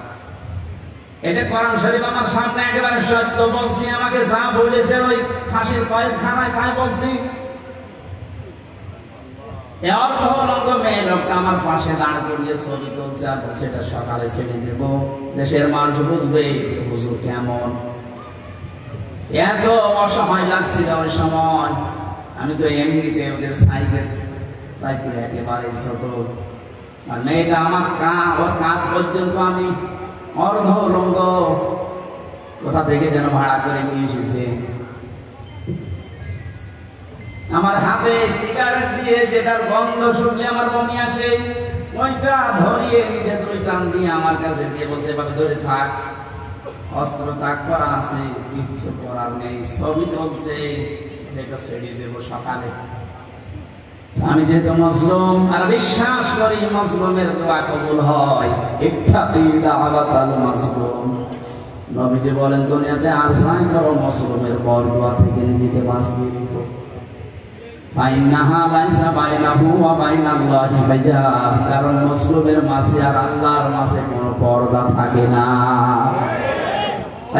A: এটা কোরআন শরীফ আমার সামনে একেবারে সত্য বলছি, আমাকে যা বলেছে ওই ফাঁসির কয়েদখানায় তাই বলছি। অল্প উলঙ্গ মেয়ে লোকটা আমার পাশে দাঁড় করিয়ে ছবি তুলছে আর বলছে এটা সকালে ছেড়ে দেব, দেশের মানুষ বুঝবে যে হুজুর কেমন। এত অসহায় লাগছিল ওই সময়, আমি তো এমনিতে ওদের সাইজের চাইতে একেবারে ছোট, আর মেয়েটা আমার ওর কাঁধ পর্যন্ত আমি অর্ধ উলঙ্গ, কোথা থেকে যেন ভাড়া করে নিয়ে এসেছে। আমার হাতে সিগারেট দিয়ে যেটার গন্ধ শুনলে আমার বমি আসে, ওইটা ধরিয়ে নিজে 2 টান দিয়ে আমার কাছে দিয়ে বলছে এভাবে ধরে থাক, অস্ত্র তাক করা আছে, কিচ্ছু করার নেই। ছবি তুলছে, যেটা ছেড়ে দেবো সকালে। আমি যেহেতু মুসলিম আর বিশ্বাস করি মুসলিমের দোয়া কবুল হয়, ইত্তাকি দাওয়াতাল মাসলুম। নবীজি বলেন দুনিয়াতে আর সাই করো মুসলিমের বরদোয়া থেকে নিজেকে বাঁচিয়ে রেখো। ফাইন্নাহা লাইসা বাইনাহু ওয়া বাইনাল্লাহি হিজাব, কারণ মুসলিমের মাঝে আর আল্লাহর মাঝে কোনো পর্দা থাকে না।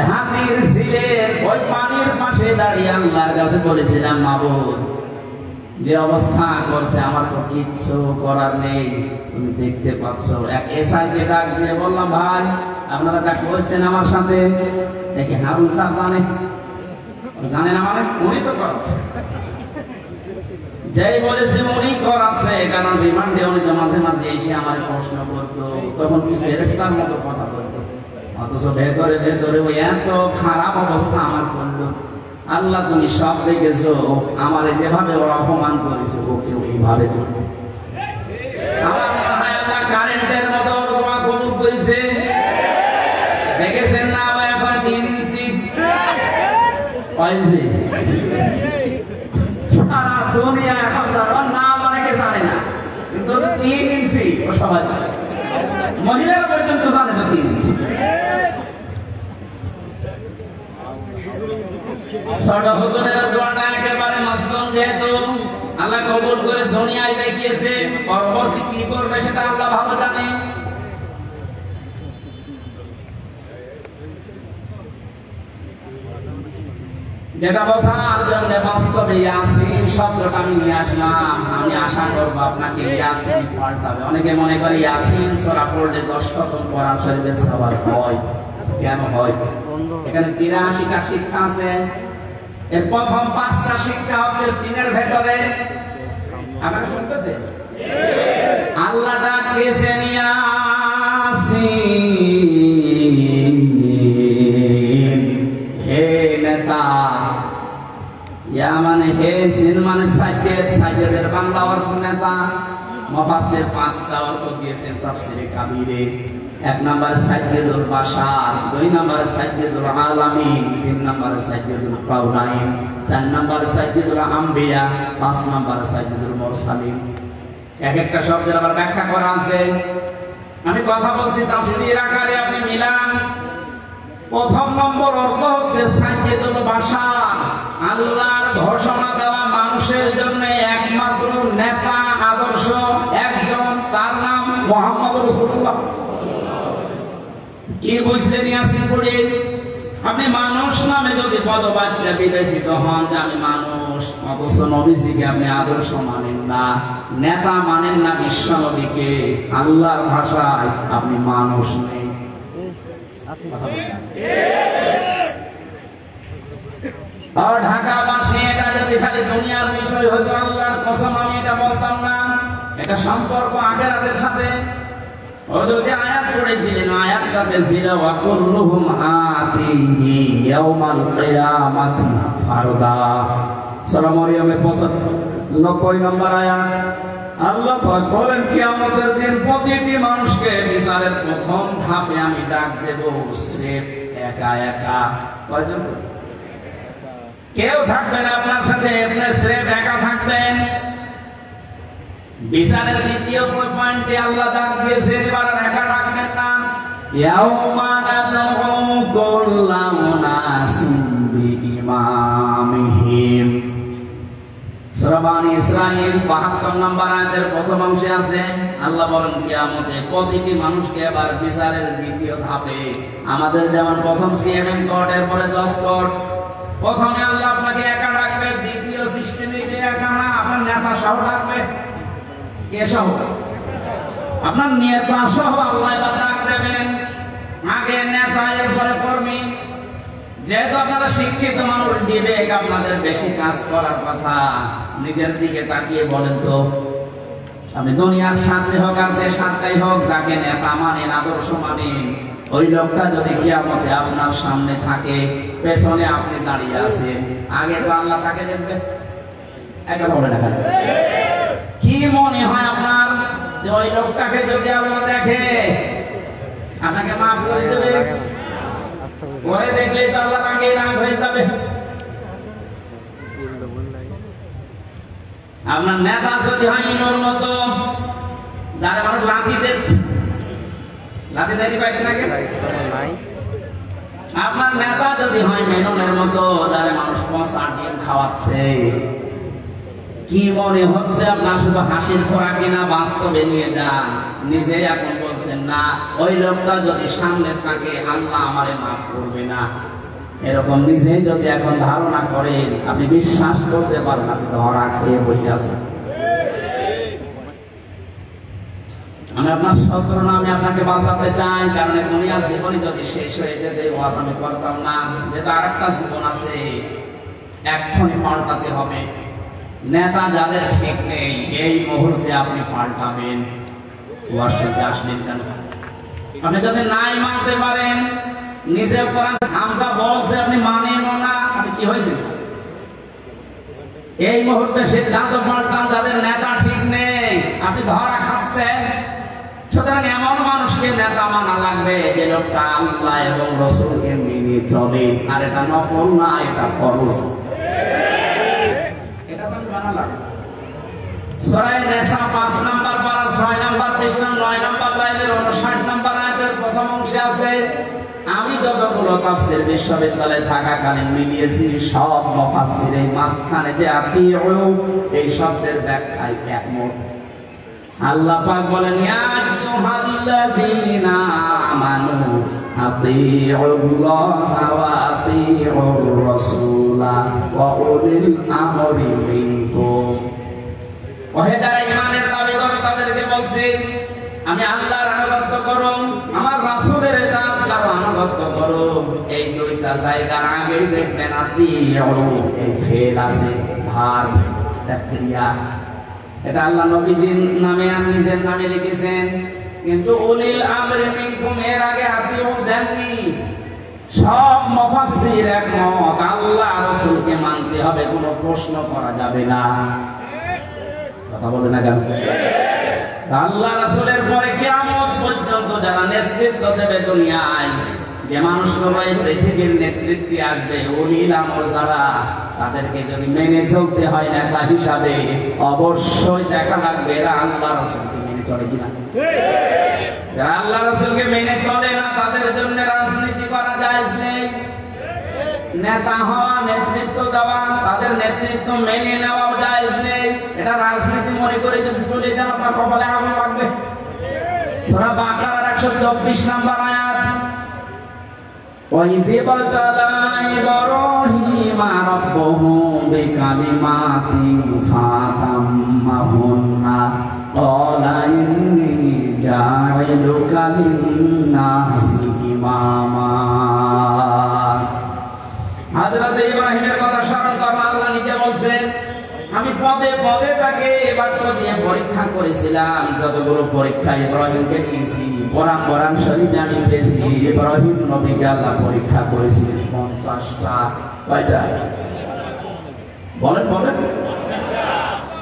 A: হাতির ছিলেন ওই পানির পাশে দাঁড়িয়ে আল্লাহর কাছে বলেছিলাম, মাবুদ যে অবস্থা করছে আমার তো কিচ্ছু করার নেই, তুমি দেখতে পাচ্ছ। এক এসআইকে ডাক দিয়ে বললাম, ভাই আপনারা যা করছেন আমার সাথে, দেখি হারুন স্যার জানে না, মানে উনি তো করাচ্ছে। যেই বলেছে উনি করাচ্ছে, কারণ রিমান্ডে উনি তো মাঝে মাঝে এসে আমার প্রশ্ন করতো, তখন কি ফেরেশতার মতো কথা বলতো, অথচ ভেতরে ভেতরে ওই এত খারাপ অবস্থা আমার করলো। আল্লাহ তুমি সব দেখেছো, আমারে যেভাবে ওরা অপমান করেছে ওকে ওইভাবে তুমি। আমার মনে হয় আল্লাহ কারেন্টের মতো দোয়া কবুল করেছে। দেখেছেন না এখন 3 ইঞ্চি পাইছে সারা দুনিয়া, এখন তার নাম অনেকে জানে না, কিন্তু 3 ইঞ্চি ও সবাই জানে, মহিলারা পর্যন্ত জানে তো 3 ইঞ্চি। ছোট হুজুরের দোয়াটা একেবারে মাসলুম, যেহেতু আল্লাহ কবুল করে দুনিয়ায় দেখিয়েছে, পরবর্তী কি করবে সেটা আল্লাহ ভালো জানে। যেটা বোঝার জন্য বাস্তবে ইয়াসিন শব্দটা আমি নিয়ে আসলাম। আমি আশা করবো আপনাকে ইয়াসিন পড়তে হবে। অনেকে মনে করে ইয়াসিন সূরা পড়লে 10 খতম কোরআন শরীফের সওয়াব হয়। কেন হয়? এখানে 83টা শিক্ষা আছে। এর প্রথম 5টা শিক্ষা হচ্ছে সিনের ভেতরে। আপনারা শুনতেছেন? আল্লাহ ডাকেছেন ইয়াসিন, হে নেতা। ইয়া মানে হে, সিন মানে সাইয়েদ, সাইয়েদের বাংলা অর্থ নেতা। মুফাসসির 5টা অর্থ দিয়েছেন তাফসীরে কাবীরে। 1 নম্বরে সাইয়েদুল বাশার, 2 নম্বরে সাইয়েদুল আলামিন, 3 নম্বরে সাইয়েদুল কাউনাইন, 4 নম্বরে সাইয়েদুল আম্বিয়া, 5 নম্বরে সাইয়েদুল মুরসালিন। এক একটা শব্দের আবার ব্যাখ্যা করা আছে। আমি কথা বলছি তাফসীর আকারে, আপনি মিলান। প্রথম নম্বর অর্থ হচ্ছে সাইয়েদুল বাশার, আল্লাহর ঘোষণা দেওয়া মানুষের জন্য একমাত্র নেতা, আদর্শ একজন, তার নাম মুহাম্মদ রাসূলুল্লাহ। কি বুঝলেন ইয়াসিন পড়ে? আপনি মানুষ নামে যদি পদবাচ্যা বিবেচিত হন যে আমি মানুষ, অথচ নবীজিকে আপনি আদর্শ মানেন না, নেতা মানেন না, বিশ্ব নবীকে, আল্লাহর ভাষায় আপনি মানুষ নেই। আর ঢাকাবাসী এটা যদি খালি দুনিয়ার বিষয় হতো, আল্লাহর কসম আমি এটা বলতাম না। এটা সম্পর্ক আখিরাতের সাথে। ও যদি আয়াত পড়েছিলেন, আয়াতটাতে ছিল ওয়া কুল্লুহুম আতিহি ইয়াউমাল কিয়ামাতি ফারদা। সূরা মরিয়মের 90 নম্বর আয়াত। আল্লাহ পাক বলেন কিয়ামতের দিন প্রতিটি মানুষকে বিচারের প্রথম ধাপে আমি ডাক দেব স্রেফ একা একা। কয়জন? কেউ থাকবে না আপনার সাথে, আপনি স্রেফ একা থাকবেন। বিচারের দ্বিতীয় পয়েন্টে আল্লাহ ডাক দিয়েছেন এবার একা ডাকবেন না। ইয়াউমা নাদউ কুল্লা মুনাসিন বিইমামিহিম। সূরা বানী ইসরাঈল 72 নম্বর আয়াতের প্রথম অংশে আছে আল্লাহ বলেন কিয়ামতে প্রতিটি মানুষকে এবার বিচারের দ্বিতীয় ধাপে, আমাদের যেমন প্রথম সিএমএম কোর্ট, এরপরে জজ কোর্ট, প্রথমে আল্লাহ আপনাকে একা ডাকবে, দ্বিতীয় সিস্টেমে একা না, আপনার নেতা সহ ডাকবে। কে সহ? আপনার নেতা সহ আল্লাহ এবার ডাক দেবেন। আগে নেতা, এরপরে কর্মী। যেহেতু আপনারা শিক্ষিত মানুষ, বিবেক আপনাদের বেশি কাজ করার কথা, নিজের দিকে তাকিয়ে বলেন তো, আপনি দুনিয়ার সাথে হোক আর যে সাথেই হোক, যাকে নেতা মানেন, আদর্শ মানেন, ওই লোকটা যদি কিয়ামতে আপনার সামনে থাকে, পেছনে আপনি দাঁড়িয়ে আছেন, আগে তো আল্লাহ তাকে দেখবে। একটা বলে না, কি মনে হয় আপনার যে ওই লোকটাকে যদি আল্লাহ দেখে আপনাকে মাফ করে দেবে? পরে দেখলে তো আল্লাহ রাগে রাগ হয়ে যাবে। আপনার নেতা যদি হয় ইনোর মতো, যারা মানুষ লাঠি দেখছে, লাঠি দেখি বাইতে লাগে, আপনার নেতা যদি হয় মেননের মতো, যারা মানুষ পচা ডিম খাওয়াচ্ছে, কি মনে হচ্ছে আপনার শুধু হাসির খোরাক কিনা? বাস্তবে নিয়ে যান। নিজে এখন বলছেন না, ওই লোকটা যদি সামনে থাকে আল্লাহ আমারে মাফ করবে না, এরকম নিজে যদি এখন ধারণা করেন, আপনি বিশ্বাস করতে পারেন আপনি ধরা খেয়ে বসে আছেন। আমি আপনার শত্রু না, আমি আপনাকে বাঁচাতে চাই, কারণ দুনিয়ার জীবনই যদি শেষ হয়ে যেতে ওয়াজ আমি করতাম না। যেটা আরেকটা জীবন আছে, এক্ষুনি পাল্টাতে হবে। নেতা যাদের ঠিক নেই, এই মুহূর্তে আপনি পাল্টাবেন। ওয়ার্শিপে আসলেন কেন? আপনি যদি নাই মানতে পারেন, নিজে হামজা বলছে আপনি মানেন না, আপনি কি হয়েছে? এই মুহূর্তে সিদ্ধান্ত পাল্টান, যাদের নেতা ঠিক নেই, আপনি ধরা খাচ্ছেন। সুতরাং এমন মানুষকে নেতা মানা লাগবে যে লোকটা আল্লাহ এবং রাসূলকে মেনে চলে, আর এটা নফল না, এটা ফরজ। এটা তো মানা লাগবে। সূরা নিসা 5 নম্বর পারা 6 নম্বর পৃষ্ঠা 9 নম্বর লাইনের 59 নম্বর আয়াতের প্রথম অংশে আছে, আমি যতগুলো তাফসীর বিশ্ববিদ্যালয়ে থাকাকালীন মিলিয়েছি, সব মুফাসসির এই মাঝখানে যে আতিউ এই শব্দের ব্যাখ্যায় একমত। আল্লাহ পাক বলেন, ইয়া আইয়ুহাল্লাযীনা আমানু আতিউল্লাহা ওয়া আতিউর রাসূলা ওয়া উলিল আমরি মিনকুম। ওহে যারা ঈমানের দাবি করে তাদেরকে বলছি, আমি আল্লাহর আনুগত্য করো, আমার রাসূলের ইতাআত করো, আনুগত্য করো। এই দুইটা জায়গার আগে দেখবেন আতিউ এই ফেল আছে, ভার্ব, এটা ক্রিয়া। এটা আল্লাহ নবীজির নামে আর নিজের নামে লিখেছেন, কিন্তু উলিল আমরি মিনকুম এর আগে আতিউ দেননি। সব মুফাসসির একমত, আল্লাহ রাসূলকে মানতে হবে, কোনো প্রশ্ন করা যাবে না। কথা বলে না কেন? আল্লাহ রাসূলের পরে কিয়ামত পর্যন্ত যারা নেতৃত্ব দেবে দুনিয়ায়, যে মানুষগুলো এই পৃথিবীর নেতৃত্বে আসবে, উলিল আমর যারা, তাদেরকে যদি মেনে চলতে হয় নেতা হিসাবে, অবশ্যই দেখা লাগবে এরা আল্লাহ রাসূলকে মেনে চলে কিনা। যারা আল্লাহ রাসূলকে মেনে চলে না, তাদের জন্য রাজনীতি করা জায়েজ নেই। নেতা হওয়া, নেতৃত্ব দেওয়া, তাদের নেতৃত্ব মেনে নেওয়া জায়েজ নেই। এটা রাজনীতি মনে করে যদি চলে যান, আপনার কপালে আগুন লাগবে। সূরা বাকারার 124 নম্বর আয়াত, وَإِذِ ابْتَلَى إِبْرَاهِيمَ رَبُّهُ بِكَلِمَاتٍ فَأَتَمَّهُنَّ قَالَ إِنِّي جَاعِلُكَ لِلنَّاسِ إِمَامًا। হযরত ইব্রাহিমের কথা স্মরণ করো, আল্লাহ নিজে বলছেন, আমি পদে পদে তাকে বাক্য দিয়ে পরীক্ষা করেছিলাম। যতগুলো পরীক্ষা ইব্রাহিমকে দিয়েছি, কোরআন শরীফে আমি পেয়েছি, ইব্রাহিম নবীকে আল্লাহ পরীক্ষা করেছিলেন 50টা। কয়টা বলেন?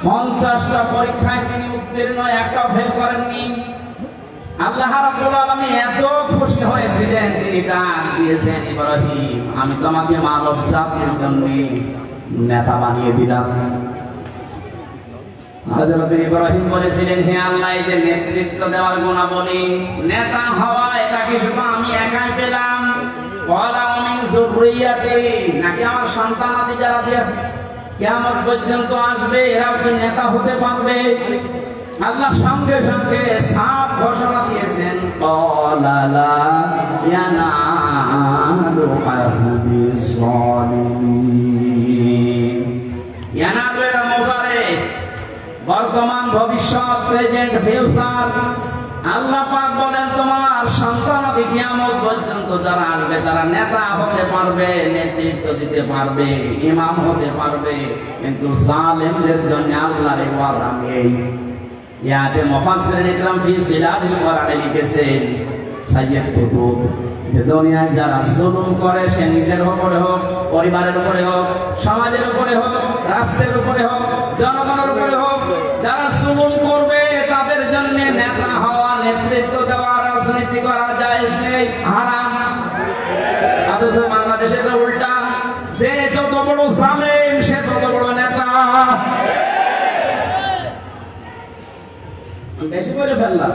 A: 50টা পরীক্ষায় তিনি উত্তীর্ণ, একটাও ফেল করেননি। আল্লাহ রাব্বুল আলামিন এত খুশি হয়েছিলেন, তিনি ডাক দিয়েছেন, ইব্রাহিম, আমি তোমাকে মানব জাতির জন্য নেতা বানিয়ে দিলাম। হযরত ইব্রাহিম বলেছিলেন, হে আল্লাহ, এই যে নেতৃত্ব দেওয়ার গুণাবলী, নেতা হওয়া, এটা কি শুধু আমি একাই পেলাম? ওয়ালা মিন যুররিয়াতি, নাকি আমার সন্তানাদি যারা কিয়ামত পর্যন্ত আসবে, এরাও কি নেতা হতে পারবে? আল্লাহ সঙ্গে সঙ্গে সাফ ঘোষণা দিয়েছেন, ক্বালা লা ইয়ানালু আহদিজ যালিমিন। ইয়ানালু এর মুজারে, বর্তমান, ভবিষ্যৎ, প্রেজেন্ট, ফিউচার। আল্লাহ পাক বলেন, তোমার সন্তানাদি কিয়ামত পর্যন্ত যারা আসবে, তারা নেতা হতে পারবে, নেতৃত্ব দিতে পারবে, ইমাম হতে পারবে, কিন্তু জালেমদের জন্য আল্লাহর ওয়াদা নেই। ইয়াতে মুফাসসিরিন ইকরাম ফি সিলাহিল কোরআনে লিখেছেন, সাইয়্যিদ কুতুব, যে দুনিয়ায় যারা জুলুম করে, সে নিজের উপরে হোক, পরিবারের উপরে হোক, সমাজের উপরে হোক, রাষ্ট্রের উপরে হোক, জনগণের উপরে হোক, যারা জুলুম করবে তাদের জন্য নেতা হওয়া, নেতৃত্ব দেওয়া, রাজনীতি করা জায়েজ নেই, হারাম। অথচ বাংলাদেশে তো উল্টা, যে যত বড় জালেম সে তত বড় নেতা। বেশি করে ফেললাম?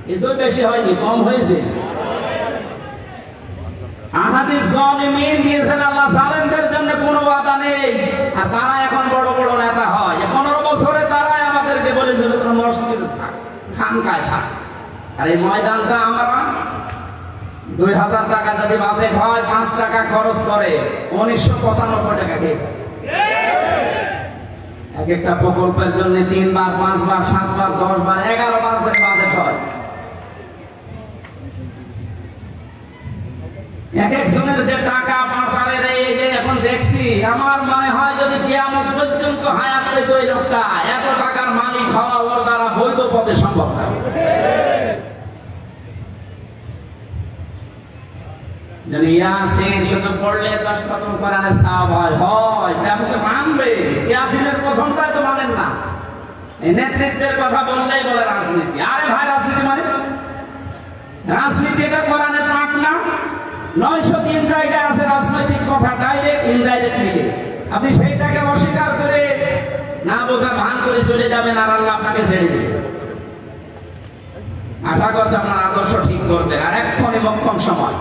A: কিছু বেশি হয়নি, কম হয়েছে। আহাদিস জালিমিন দিয়েছেন আল্লাহ, জালেমদের জন্য কোনো ওয়াদা নেই, আর তারা এখন বড় বড় নেতা হয়। 15 বছরে তারাই আমাদেরকে বলেছিল, তোমরা মসজিদে থাক, খানকায় থাক। আর এই ময়দানটা আমরা 2000 টাকা যদি বাসে হয়, 5 টাকা খরচ করে 1995 টাকা খেয়ে এক একটা প্রকল্পের জন্য 3 বার, 5 বার, 7 বার, 10 বার, 11 বার করে বাজেট হয়। এক একজনের যে টাকা পাচারের এই যে এখন দেখছি, আমার মনে হয় যদি কিয়ামত পর্যন্ত হায়াত পেত ওই লোকটা, এত টাকার মালিক হওয়া ওর দ্বারা বৈধ পথে সম্ভব না। যদি ইয়াসিন শুধু পড়লে 10 খতম কোরআনের সওয়াব হয় তেমন তো মানবে। ইয়াসিনের প্রথমটাই তো মানেন না। এই নেতৃত্বের কথা বললেই বলে রাজনীতি। আরে ভাই, রাজনীতি মানে রাজনীতি এটা কোরআনের পাঠ না। 903 জায়গায় আছে রাজনৈতিক কথা, ডাইরেক্ট ইনডাইরেক্ট মিলে। আপনি সেইটাকে অস্বীকার করে না বোঝা ভান করে চলে যাবেন, আর আল্লাহ আপনাকে ছেড়ে দেবে। আশা করছি আপনার আদর্শ ঠিক করবেন, আর এক্ষণে মোক্ষম সময়।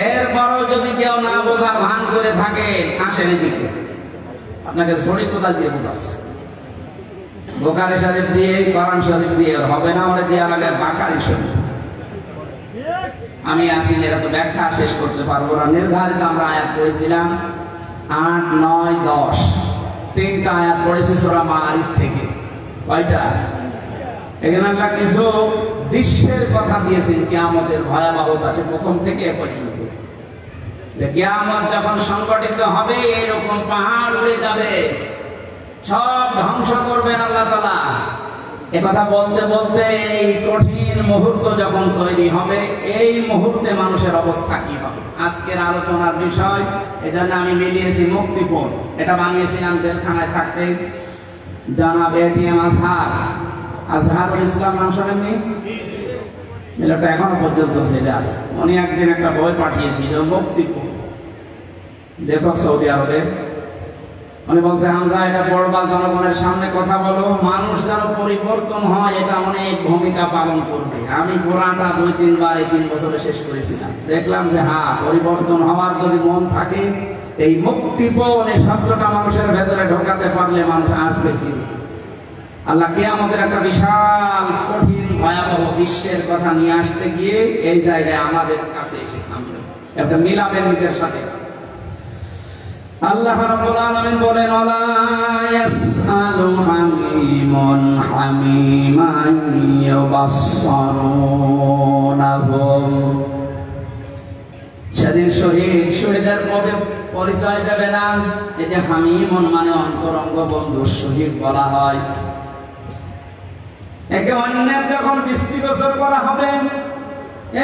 A: এরপরও যদি কেউ না বোঝা ভান করে থাকে, আসেন এদিকে, আপনাকে ছড়ি কোদাল দিয়ে বোঝাচ্ছে। বুখারী শরীফ দিয়ে, কোরআন শরীফ দিয়ে হবে না, আমরা দিয়ে আগে বাখারি শরীফ। আমি আছি, এরা তো ব্যাখ্যা শেষ করতে পারবো না। নির্ধারিত আমরা আয়াত পড়েছিলাম 8, 9, 10, 3টা আয়াত পড়েছি সূরা মাআরিজ থেকে। কয়টা? এখানে আমরা কিছু দৃশ্যের কথা দিয়েছেন, কিয়ামতের ভয়াবহতা সে প্রথম থেকে এ পর্যন্ত। যে কিয়ামত যখন সংগঠিত হবে, এরকম পাহাড় উড়ে যাবে, সব ধ্বংস করবেন আল্লাহ তাআলা। এ কথা বলতে বলতে এই কঠিন মুহূর্ত যখন তৈরি হবে, এই মুহূর্তে মানুষের অবস্থা কি হবে আজকের আলোচনার বিষয়। এজন্য আমি মিলিয়েছি মুক্তিপণ। এটা বানিয়েছিলাম জেলখানায় থাকতে জনাব এটিএম আজহারুল ইসলাম, নাম শোনেননি? এটা এখনো পর্যন্ত ছেলে আছে। উনি একদিন একটা বই পাঠিয়েছিল মুক্তিপণ, লেখক সৌদি আরবের। উনি বলছে, হামজা এটা পড়বা, জনগণের সামনে কথা বলো, মানুষ যেন পরিবর্তন হয়, এটা অনেক ভূমিকা পালন করবে। আমি পুরাটা 2-3 বার এই 3 বছরে শেষ করেছিলাম। দেখলাম যে হ্যাঁ, পরিবর্তন হওয়ার যদি মন থাকে, এই মুক্তিপণ এই শব্দটা মানুষের ভেতরে ঢোকাতে পারলে মানুষ আসবে ফিরে। আল্লাহ কিয়ামতের একটা বিশাল কঠিন ভয়াবহ দৃশ্যের কথা নিয়ে আসতে গিয়ে এই জায়গায় আমাদের কাছে এসে থামবে, একটা মিলাবের নিজের সাথে। আল্লাহ রাব্বুল আলামিন বলেন, ওয়ালা ইয়াসআলু হামিমুন হামিমান ইয়াবাসসারুনাহুম। সেদিন শহীদের পরিচয় দেবে না। এই যে হামিমুন মানে অন্তরঙ্গ বন্ধু, শহীদ বলা হয়। একে অন্যের যখন দৃষ্টিগোচর করা হবে,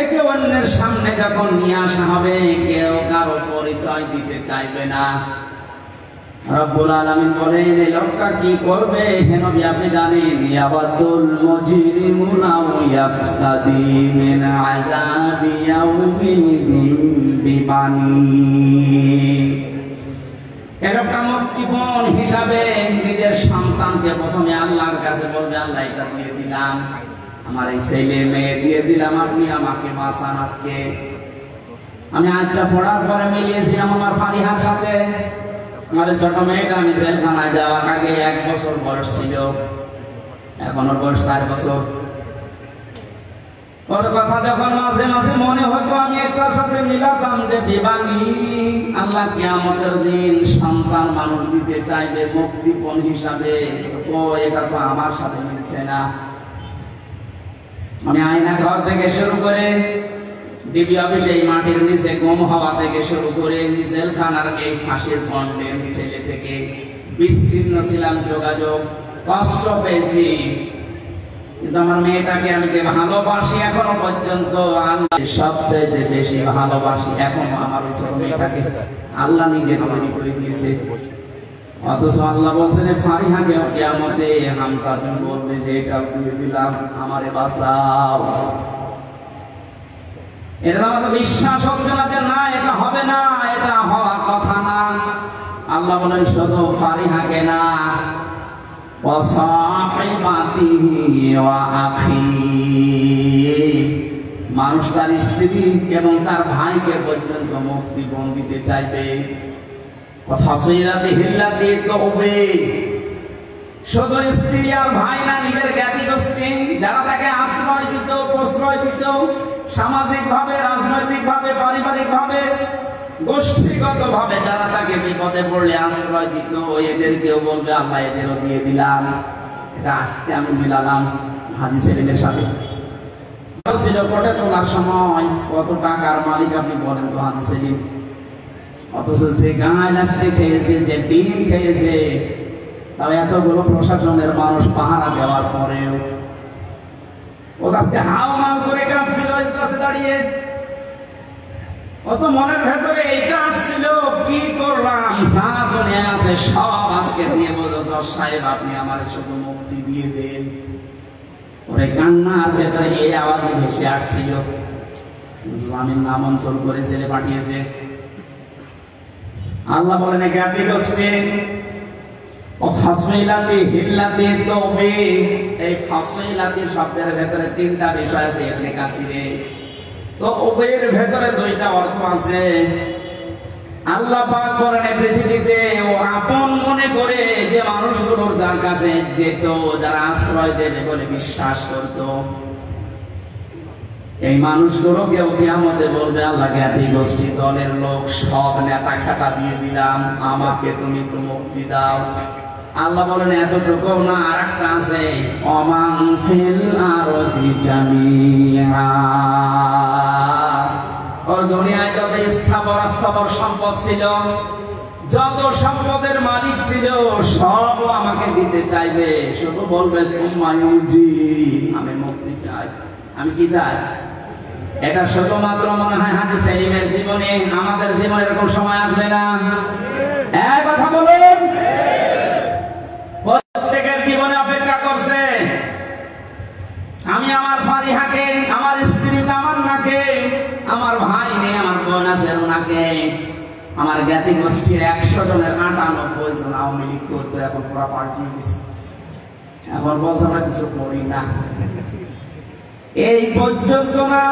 A: একে অন্যের সামনে যখন নিয়ে আসা হবে, কেউ কারো পরিচয় দিতে চাইবে না। রব্বুল আলামিন বলেন, এই লোকটা কি করবে? হে নবী, আপনি জানেন, ইয়াবাদুল মুজরিমুনা ইয়াফতাদি মিন আযাবি ইয়াউমিদিন বিবানি। এরকম মুক্তিপণ হিসাবে নিজের সন্তানকে প্রথমে আল্লাহর কাছে বলবে, আল্লাহ এটা দিয়ে দিলাম, আমার এই ছেলে মেয়ে দিয়ে দিলাম, আপনি আমাকে বাঁচান আজকে। আমি আজটা পড়ার পরে মিলিয়েছিলাম আমার ফারিহার সাথে। আমার ছোট মেয়েটা আমি জেলখানায় যাওয়ার আগে 1 বছর বয়স ছিল, এখন ওর বয়স 4 বছর। ওর কথা যখন মাঝে মাঝে মনে হতো, আমি একটার সাথে মিলাতাম যে বিবানী, আল্লাহ কিয়ামতের দিন সন্তান মানুষ দিতে চাইবে মুক্তিপণ হিসাবে। ও এটা তো আমার সাথে মিলছে না। আমি আয়না ঘর থেকে শুরু করে ডিবি অফিসে এই মাটির নিচে গুম হওয়া থেকে শুরু করে জেলখানার এই ফাঁসির কন্ডেম ছেলে থেকে বিচ্ছিন্ন ছিলাম, যোগাযোগ কষ্ট পেয়েছি। কিন্তু আমার মেয়েটাকে আমি যে ভালোবাসি এখনো পর্যন্ত, আল্লাহ সবচেয়ে বেশি ভালোবাসি এখনো আমার ওই ছোট মেয়েটাকে। আল্লাহ নিজে তৈরি করে দিয়েছে। অথচ আল্লাহ বলছেন, ফারিহাকে কিয়ামতে হামজা তুমি বলবে যে এটা দিয়ে দিলাম, আমারে বাঁচাও। এটা আমাকে বিশ্বাস হচ্ছে না যে না, এটা হবে না, এটা হওয়ার কথা না। আল্লাহ বলেন, শুধু ফারিহাকে না, মানুষ তার স্ত্রী এবং তার ভাইকে পর্যন্ত মুক্তিপণ দিতে চাইবে। শুধু স্ত্রী আর ভাই না, নিজের জ্ঞাতি গোষ্ঠী যারা তাকে আশ্রয় দিত, প্রশ্রয় দিত, সামাজিক ভাবে, রাজনৈতিক ভাবে, পারিবারিক ভাবে, গোষ্ঠীগত ভাবে যারা তাকে বিপদে পড়লে আশ্রয় দিত, এদেরকেও বলবে আল্লাহ এদেরও দিয়ে দিলাম। এটা আজকে আমি মিলালাম হাজী সেলিমের সাথে। ছিল কোটে তোলার সময় কত টাকার মালিক আপনি বলেন তো হাজী সেলিম। অথচ যে গাঁল আজকে খেয়েছে, যে ডিম খেয়েছে, তাও এতগুলো প্রশাসনের মানুষ পাহারা দেওয়ার পরেও ও আজকে হাও মাও করে কাঁদছিল ইজলাসে দাঁড়িয়ে। ও তো মনের ভেতরে এইটা আসছিল, কি করলাম, যা মনে আছে সব আজকে দিয়ে বলো জজ সাহেব আপনি আমার শুধু মুক্তি দিয়ে দেন। ওরে কান্নার ভেতরে এই আওয়াজ ভেসে আসছিল। জামিন নামঞ্চল করে ছেলে পাঠিয়েছে। আল্লাহ বলেন জ্ঞাতি গোষ্ঠী ও ফাসইলাতি হিল্লাতি তওবে, এই ফাসইলাতি শব্দের ভেতরে তিনটা বিষয় আছে ইবনে কাসিরে। তো ওবের ভেতরে দুইটা অর্থ আছে। আল্লাহ পাক বলেন পৃথিবীতে ও আপন মনে করে যে মানুষগুলোর যার কাছে যেত, যারা আশ্রয় দেবে বলে বিশ্বাস করত, এই মানুষগুলোকেও কিয়ামতে বলবে আল্লাহ জ্ঞাতি গোষ্ঠী দলের লোক সব নেতা খাতা দিয়ে দিলাম, আমাকে তুমি একটু মুক্তি দাও। আল্লাহ বলেন এতটুকু না, আর একটা আছে অমান ফিল আরদি জামিআ। ওর দুনিয়ায় যত স্থাবর সম্পদ ছিল, যত সম্পদের মালিক ছিল, সব আমাকে দিতে চাইবে, শুধু বলবে সুম্মায়ুজি, আমি মুক্তি চাই। আমি কি চাই? এটা শুধুমাত্র মনে হয় হাজী সেলিমের জীবনে, আমাদের জীবনে এরকম সময় আসবে না। এক কথা বলুন, প্রত্যেকের জীবনে অপেক্ষা করছে। আমি আমার ফারিহাকে, আমার স্ত্রী তামান্নাকে, আমার ভাই নেই, আমার বোন আছে ওনাকে, আমার জ্ঞাতি গোষ্ঠীর 100 জনের 98 জন আওয়ামী লীগ করতো, এখন পুরা পাল্টিয়ে গেছে। এখন বলছে আমরা কিছু করি না। এই পর্যন্ত না,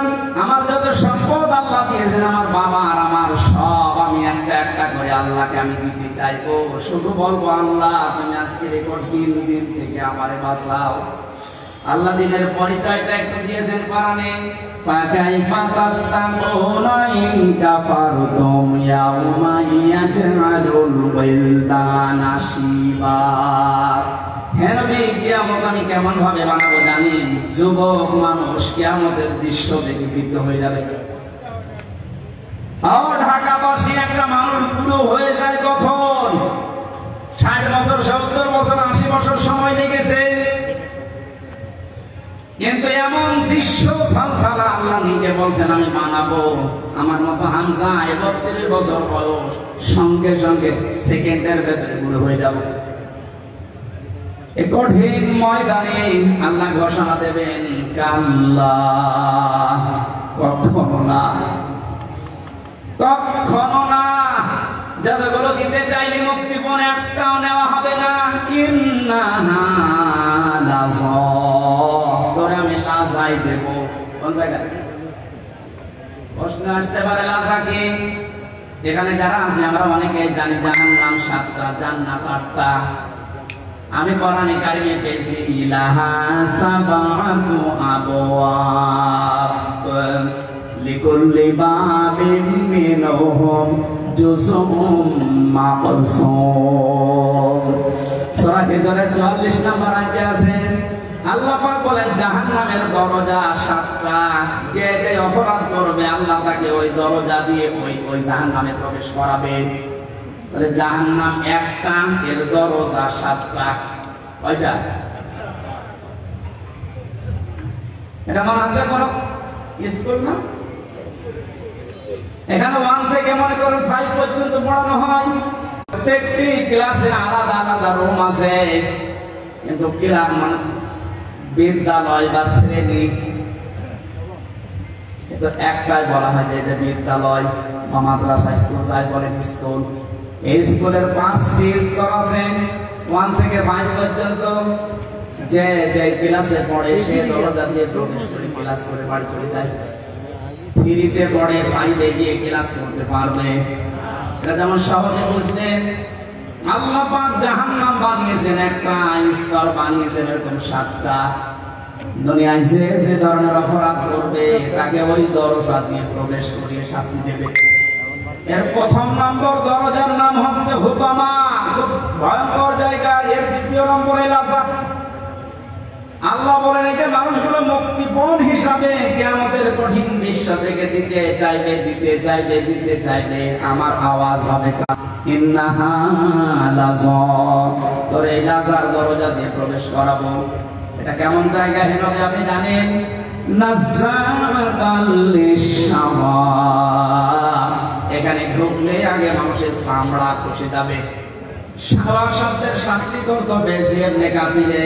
A: আমার যত সম্পদ আল্লাহ দিয়েছেন, আমার বাবা আর আমার সব, আমি একটা একটা করে আল্লাহকে আমি দিতে চাইবো। শুধু বলবো আল্লাহ তুমি আজকের এই কঠিন দিন থেকে আমারে বাঁচাও। আল্লাহ দিনের পরিচয়টা একটু দিয়েছেন কোরআনে, ফাকাইফা তাত্তাকুনা ইন কাফারতুম ইয়াউমা ইয়াজআলুল ওয়ালদানা শিবা। হে নবী, কিয়ামত আমি কেমন ভাবে বানাবো জানেন? যুবক মানুষ কিয়ামতের দৃশ্য দেখে বিদ্ধ হয়ে যাবে। ঢাকাবাসী একটা মানুষ পুরো হয়ে যায় কখন? 60 বছর, 70 বছর, 80 বছর সময় লেগেছে, কিন্তু এমন দৃশ্য সালসালা আল্লাহ নিজে বলছেন আমি বানাবো। আমার মতো হামজা 32 বছর বয়স, সঙ্গে সঙ্গে সেকেন্ডের ভেতরে বুড়ো হয়ে যাব। এই কঠিন ময়দানে আল্লাহ ঘোষণা দেবেন কাল্লা, কখনো না, কখনো না। যতগুলো দিতে চাইলে মুক্তিপণ একটাও নেওয়া হবে না। ইন্নাহা লাযা, তোরে আমি লাজাই দেব। কোন জায়গায়? প্রশ্ন আসতে পারে লাজা কি? এখানে যারা আছে আমরা অনেকে জানি জাহান্নাম 7টা, জান্নাত 8টা। আমি কোরআনে কারিমে পেয়েছি ইলাহা সাবাতু আবওয়াব লিকুল্লি বাবিন মিনহুম জুজুম মাকসুম। সূরা হিজরের 44 নম্বর আয়াতে আছে, আল্লাহ পাক বলেন জাহান্নামের দরজা 7টা। যে যে অপরাধ করবে আল্লাহ তাকে ওই দরজা দিয়ে ওই জাহান্নামে প্রবেশ করাবে। তাহলে জাহান্নাম একটা, এর দরজা 7টা। কয়টা? এটা মনে হচ্ছে কোন স্কুল না? এখানে 1 থেকে মনে করুন 5 পর্যন্ত পড়ানো হয়। প্রত্যেকটি ক্লাসে আলাদা আলাদা রুম আছে, কিন্তু বিদ্যালয় বা শ্রেণী কিন্তু একটাই বলা হয় যে এটা বিদ্যালয় বা মাদ্রাসা, স্কুল যাই বলেন স্কুল। এই স্কুলের 5টি স্তর আছে, 1 থেকে 5 পর্যন্ত। যে যে ক্লাসে পড়ে সে দরজা দিয়ে প্রবেশ করে ক্লাস করে বাড়ি চলে যায়। 3-তে পড়ে 5-এ গিয়ে ক্লাস করতে পারবে। এটা যেমন সহজে বুঝলেন। আল্লাহ পাক জাহান্নাম বানিয়েছেন একটা, স্তর বানিয়েছেন এরকম 7টা। দুনিয়ায় যে যে ধরনের অপরাধ করবে তাকে ওই দরজা দিয়ে প্রবেশ করিয়ে শাস্তি দেবে। এর প্রথম নম্বর দরজার নাম হচ্ছে হুতামা, খুব ভয়ঙ্কর জায়গা। এর দ্বিতীয় নম্বরে লাজা। আল্লাহ বলেন একে মানুষগুলো মুক্তিপণ হিসাবে কিয়ামতের কঠিন দৃশ্য থেকে দিতে চাইবে, দিতে চাইবে, দিতে চাইবে। আমার আওয়াজ হবে ইন্নাহা লাযা, তোর এই লাজার দরজা দিয়ে প্রবেশ করাবো। এটা কেমন জায়গা হে নবী আপনি জানেন? নাযাতাল লিশাওয়া, এখানে ঢুকলে আগে মানুষের চামড়া খসে যাবে। শাওয়া শব্দের শাব্দিক অর্থ বেশি এমনি কাছিলে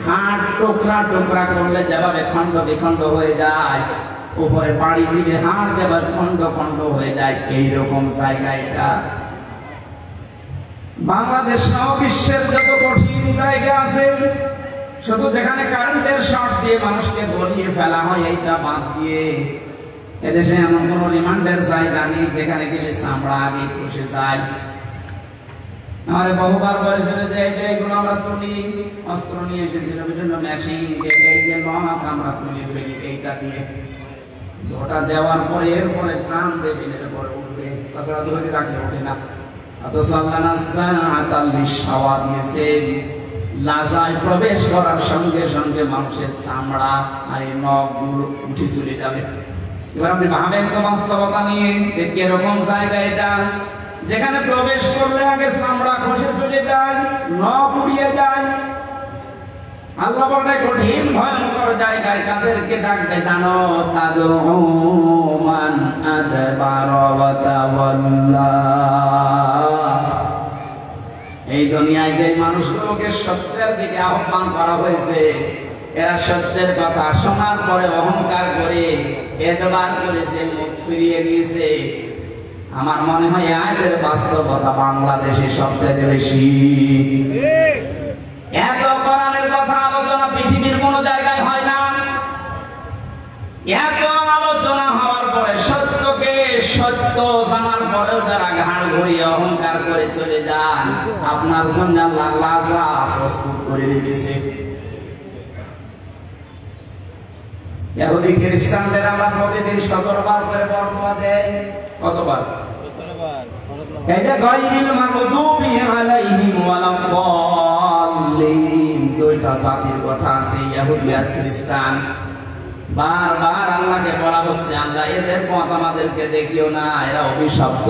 A: হাড় টুকরা টুকরা করলে যেভাবে খণ্ড বিখণ্ড হয়ে যায়, উপরে বাড়ি দিলে হাড় যেভাবে খণ্ড খণ্ড হয়ে যায়, এইরকম জায়গা এটা। বাংলাদেশ সহ বিশ্বের যত কঠিন জায়গা আছে, শুধু যেখানে কারেন্টের শর্ট দিয়ে মানুষকে গলিয়ে ফেলা হয়, এইটা বাদ দিয়ে এদেশে এমন কোন রিমান্ডের জায়গা নেই যেখানে গেলে চামড়া আগে খসে যায়। আমার বহুবার বলেছিল যে এইগুলো আমরা তুলি, অস্ত্র নিয়ে এসেছিল বিভিন্ন মেশিন, যে এই যে নখ আমরা তুলে ফেলি এইটা দিয়ে, ওটা দেওয়ার পরে এরপরে টান দেবিনের পরে উঠবে, তাছাড়া ধরে রাখলে ওঠে না। অথচ আল্লাহ নাযাতাল লিশাওয়া দিয়েছেন, লাজায় প্রবেশ করার সঙ্গে সঙ্গে মানুষের চামড়া আর এই নখগুলো উঠে চলে যাবে। এবার আপনি ভাবেন তো বাস্তবতা নিয়ে যে কিরকম জায়গা এটা, যেখানে প্রবেশ করলে আগে চামড়া খসে চলে যায়, নখ উড়িয়ে যায়। আল্লাহ বলে কঠিন ভয়ঙ্কর জায়গায় কাদেরকে ডাকবে জানো? তাদউ মান আদবারা ওয়া তাওয়াল্লা। এই দুনিয়ায় যে মানুষগুলোকে সত্যের দিকে আহ্বান করা হয়েছে, এরা সত্যের কথা শোনার পরে অহংকার করে এতবার করেছে, মুখ ফিরিয়ে নিয়েছে। আমার মনে হয় আয়াতের বাস্তবতা বাংলাদেশে সবচেয়ে বেশি। এত কোরআনের কথা আলোচনা পৃথিবীর কোন জায়গায় হয় না। এত আলোচনা হওয়ার পরে সত্যকে সত্য জানার পরেও যারা ঘাড় ঘুরিয়ে অহংকার করে চলে যান, আপনার জন্য আল্লাহ লাজা প্রস্তুত করে রেখেছে। ইহুদি খ্রিস্টানদের আমরা প্রতিদিন 17 বার করে বর্ণনা দেই। কতবার? 17 বার। এই যে গায়রিল মাগদুবি আলাইহিম ওয়ালাদ-দাল্লিন, দুইটা জাতির কথা আছে, ইহুদি আর খ্রিস্টান। বারবার আল্লাহকে বলা হচ্ছে, আল্লাহ এদের পথ আমাদেরকে দেখিও না, এরা অভিশপ্ত।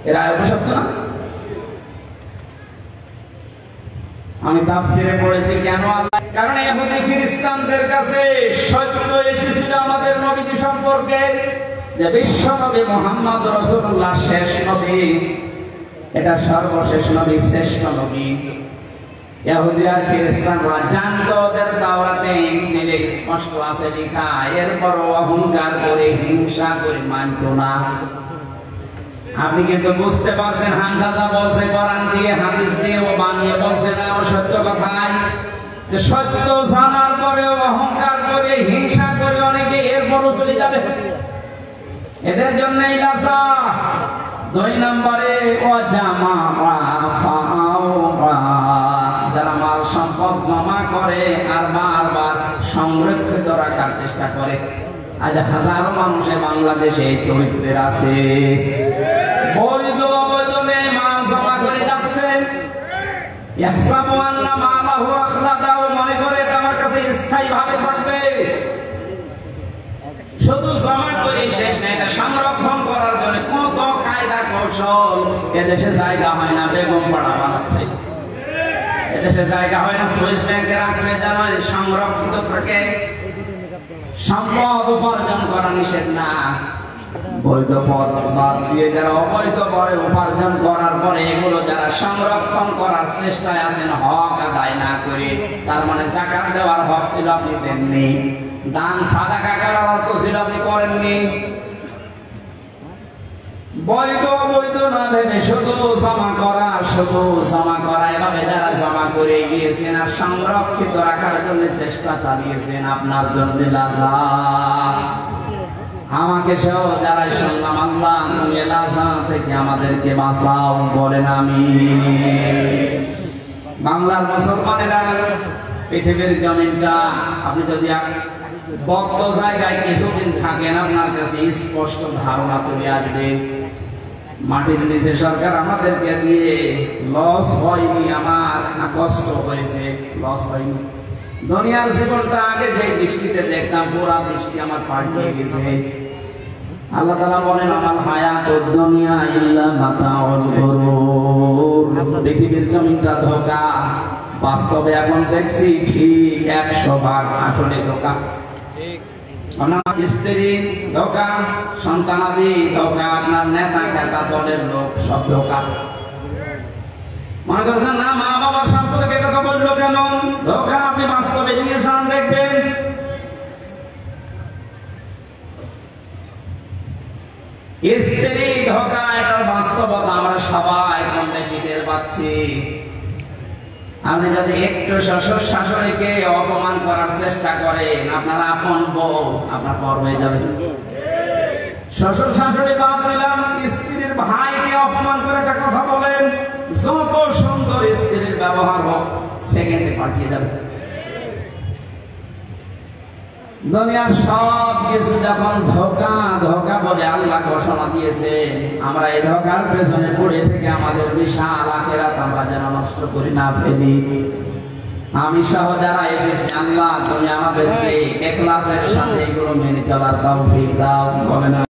A: এরা অভিশপ্ত না? আমি তাফসীরে পড়েছি কেন আল্লাহ, কারণ ইহুদি খ্রিস্টানদের কাছে সত্য এসেছিল আমাদের নবীজি সম্পর্কে, যে বিশ্ব নবী মুহাম্মদ রাসূলুল্লাহ শেষ নবী, এটা সর্বশেষ নবী, শ্রেষ্ঠ নবী। ইহুদি আর খ্রিস্টানরা জানতো ওদের তাওরাতে ইনজিলে স্পষ্ট আছে লেখা, এরপরও অহংকার করে হিংসা করে মানত না। আপনি কিন্তু বুঝতে পারছেন হামজা যা বলছে কোরআন দিয়ে হাদিস দিয়ে ও বানিয়ে বলছে না, ও সত্য কথাই। যে সত্য জানার পরেও অহংকার করে হিংসা করে অনেকে এরপরও চলে যাবে, এদের জন্যই লাজা। 2 নম্বরে যারা মাল সম্পদ জমা করে আর বারবার সংরক্ষিত রাখার চেষ্টা করে। আজ হাজারো মানুষে বাংলাদেশে এই চরিত্রের আছে, বৈধ অবৈধ নেই মাল জমা করে যাচ্ছে। ইয়াহসাবু আন্না মালাহু আখলাদাহু, মনে করে এটা আমার কাছে স্থায়ী ভাবে থাকবে। শুধু জমা করে শেষ না, এটা সংরক্ষণ করার জন্য কত কায়দা কৌশল। এদেশে জায়গা হয় না, বেগম পাড়া বানাচ্ছে। এদেশে জায়গা হয় না, সুইস ব্যাংকে রাখছে যেন সংরক্ষিত থাকে। সম্পদ উপার্জন করা নিষেধ না, বৈধ পথ বাদ দিয়ে যারা অবৈধ পরে উপার্জন করার পরে এগুলো যারা সংরক্ষণ করার চেষ্টায় আছেন হক আদায় না করে, তার মানে যাকাত দেওয়ার হক ছিল আপনি দেননি, দান সাদাকা করার অর্থ ছিল আপনি করেননি। বৈধ অবৈধ না ভেবে শুধু জমা করা, এভাবে যারা জমা করে গিয়েছেন আর সংরক্ষিত রাখার জন্য চেষ্টা চালিয়েছেন, আপনার জন্য লাজা। আমাকে সহ যারা শুনলাম, আল্লাহ তুমি লাজা থেকে আমাদেরকে বাঁচাও, বলেন আমিন। বাংলার মুসলমানেরা, পৃথিবীর জমিনটা আপনি যদি বক্ত জায়গায় কিছুদিন থাকেন, আপনার কাছে স্পষ্ট ধারণা চলে আসবে মাটির নিচে সরকার আমাদেরকে দিয়ে লস হয়নি, আমার কষ্ট হয়েছে, লস হয়নি। দুনিয়ার জীবনটা আগে যে দৃষ্টিতে দেখতাম, পুরা দৃষ্টি আমার পাল্টে গেছে। আল্লাহ তাআলা বলেন, আমার হায়াতুদ দুনিয়া ইল্লা মাতাউল গুরুর, পৃথিবীর জমিনটা ধোঁকা। বাস্তবে এখন দেখছি ঠিক 100 ভাগ আসলে ধোঁকা। স্ত্রী ধোকা, সন্তানাদি ধোকা, আপনার নেতা খেতা দলের লোক সব ধোকা। মনে করছেন না মা বাবার সম্পর্কে কথা বললো কেন? ধোকা। আপনি বাস্তবে নিয়ে যান, দেখবেন স্ত্রী ধোকা, এটার বাস্তবতা আমরা সবাই কম বেশি টের পাচ্ছি। আপনি যদি একটু শ্বশুর শাশুড়িকে অপমান করার চেষ্টা করেন, আপনার আপন বউ আপনার পর হয়ে যাবে। শ্বশুর শাশুড়ি বাদ দিলাম, স্ত্রীর ভাইকে অপমান করে একটা কথা বলেন, যত সুন্দর স্ত্রীর ব্যবহার হোক সেকেন্ডে পাঠিয়ে যাবে। দুনিয়ার সব কিছু যখন ধোকা ধোকা বলে আল্লাহ ঘোষণা দিয়েছে, আমরা এই ধোকার পেছনে পড়ে থেকে আমাদের বিশাল আখিরাত আমরা যেন নষ্ট করি না ফেলি। আমি সহ যারা এসেছি, আল্লাহ তুমি আমাদেরকে ইখলাসের সাথে এগুলো মেনে চলার তৌফিক দাও। বলেন।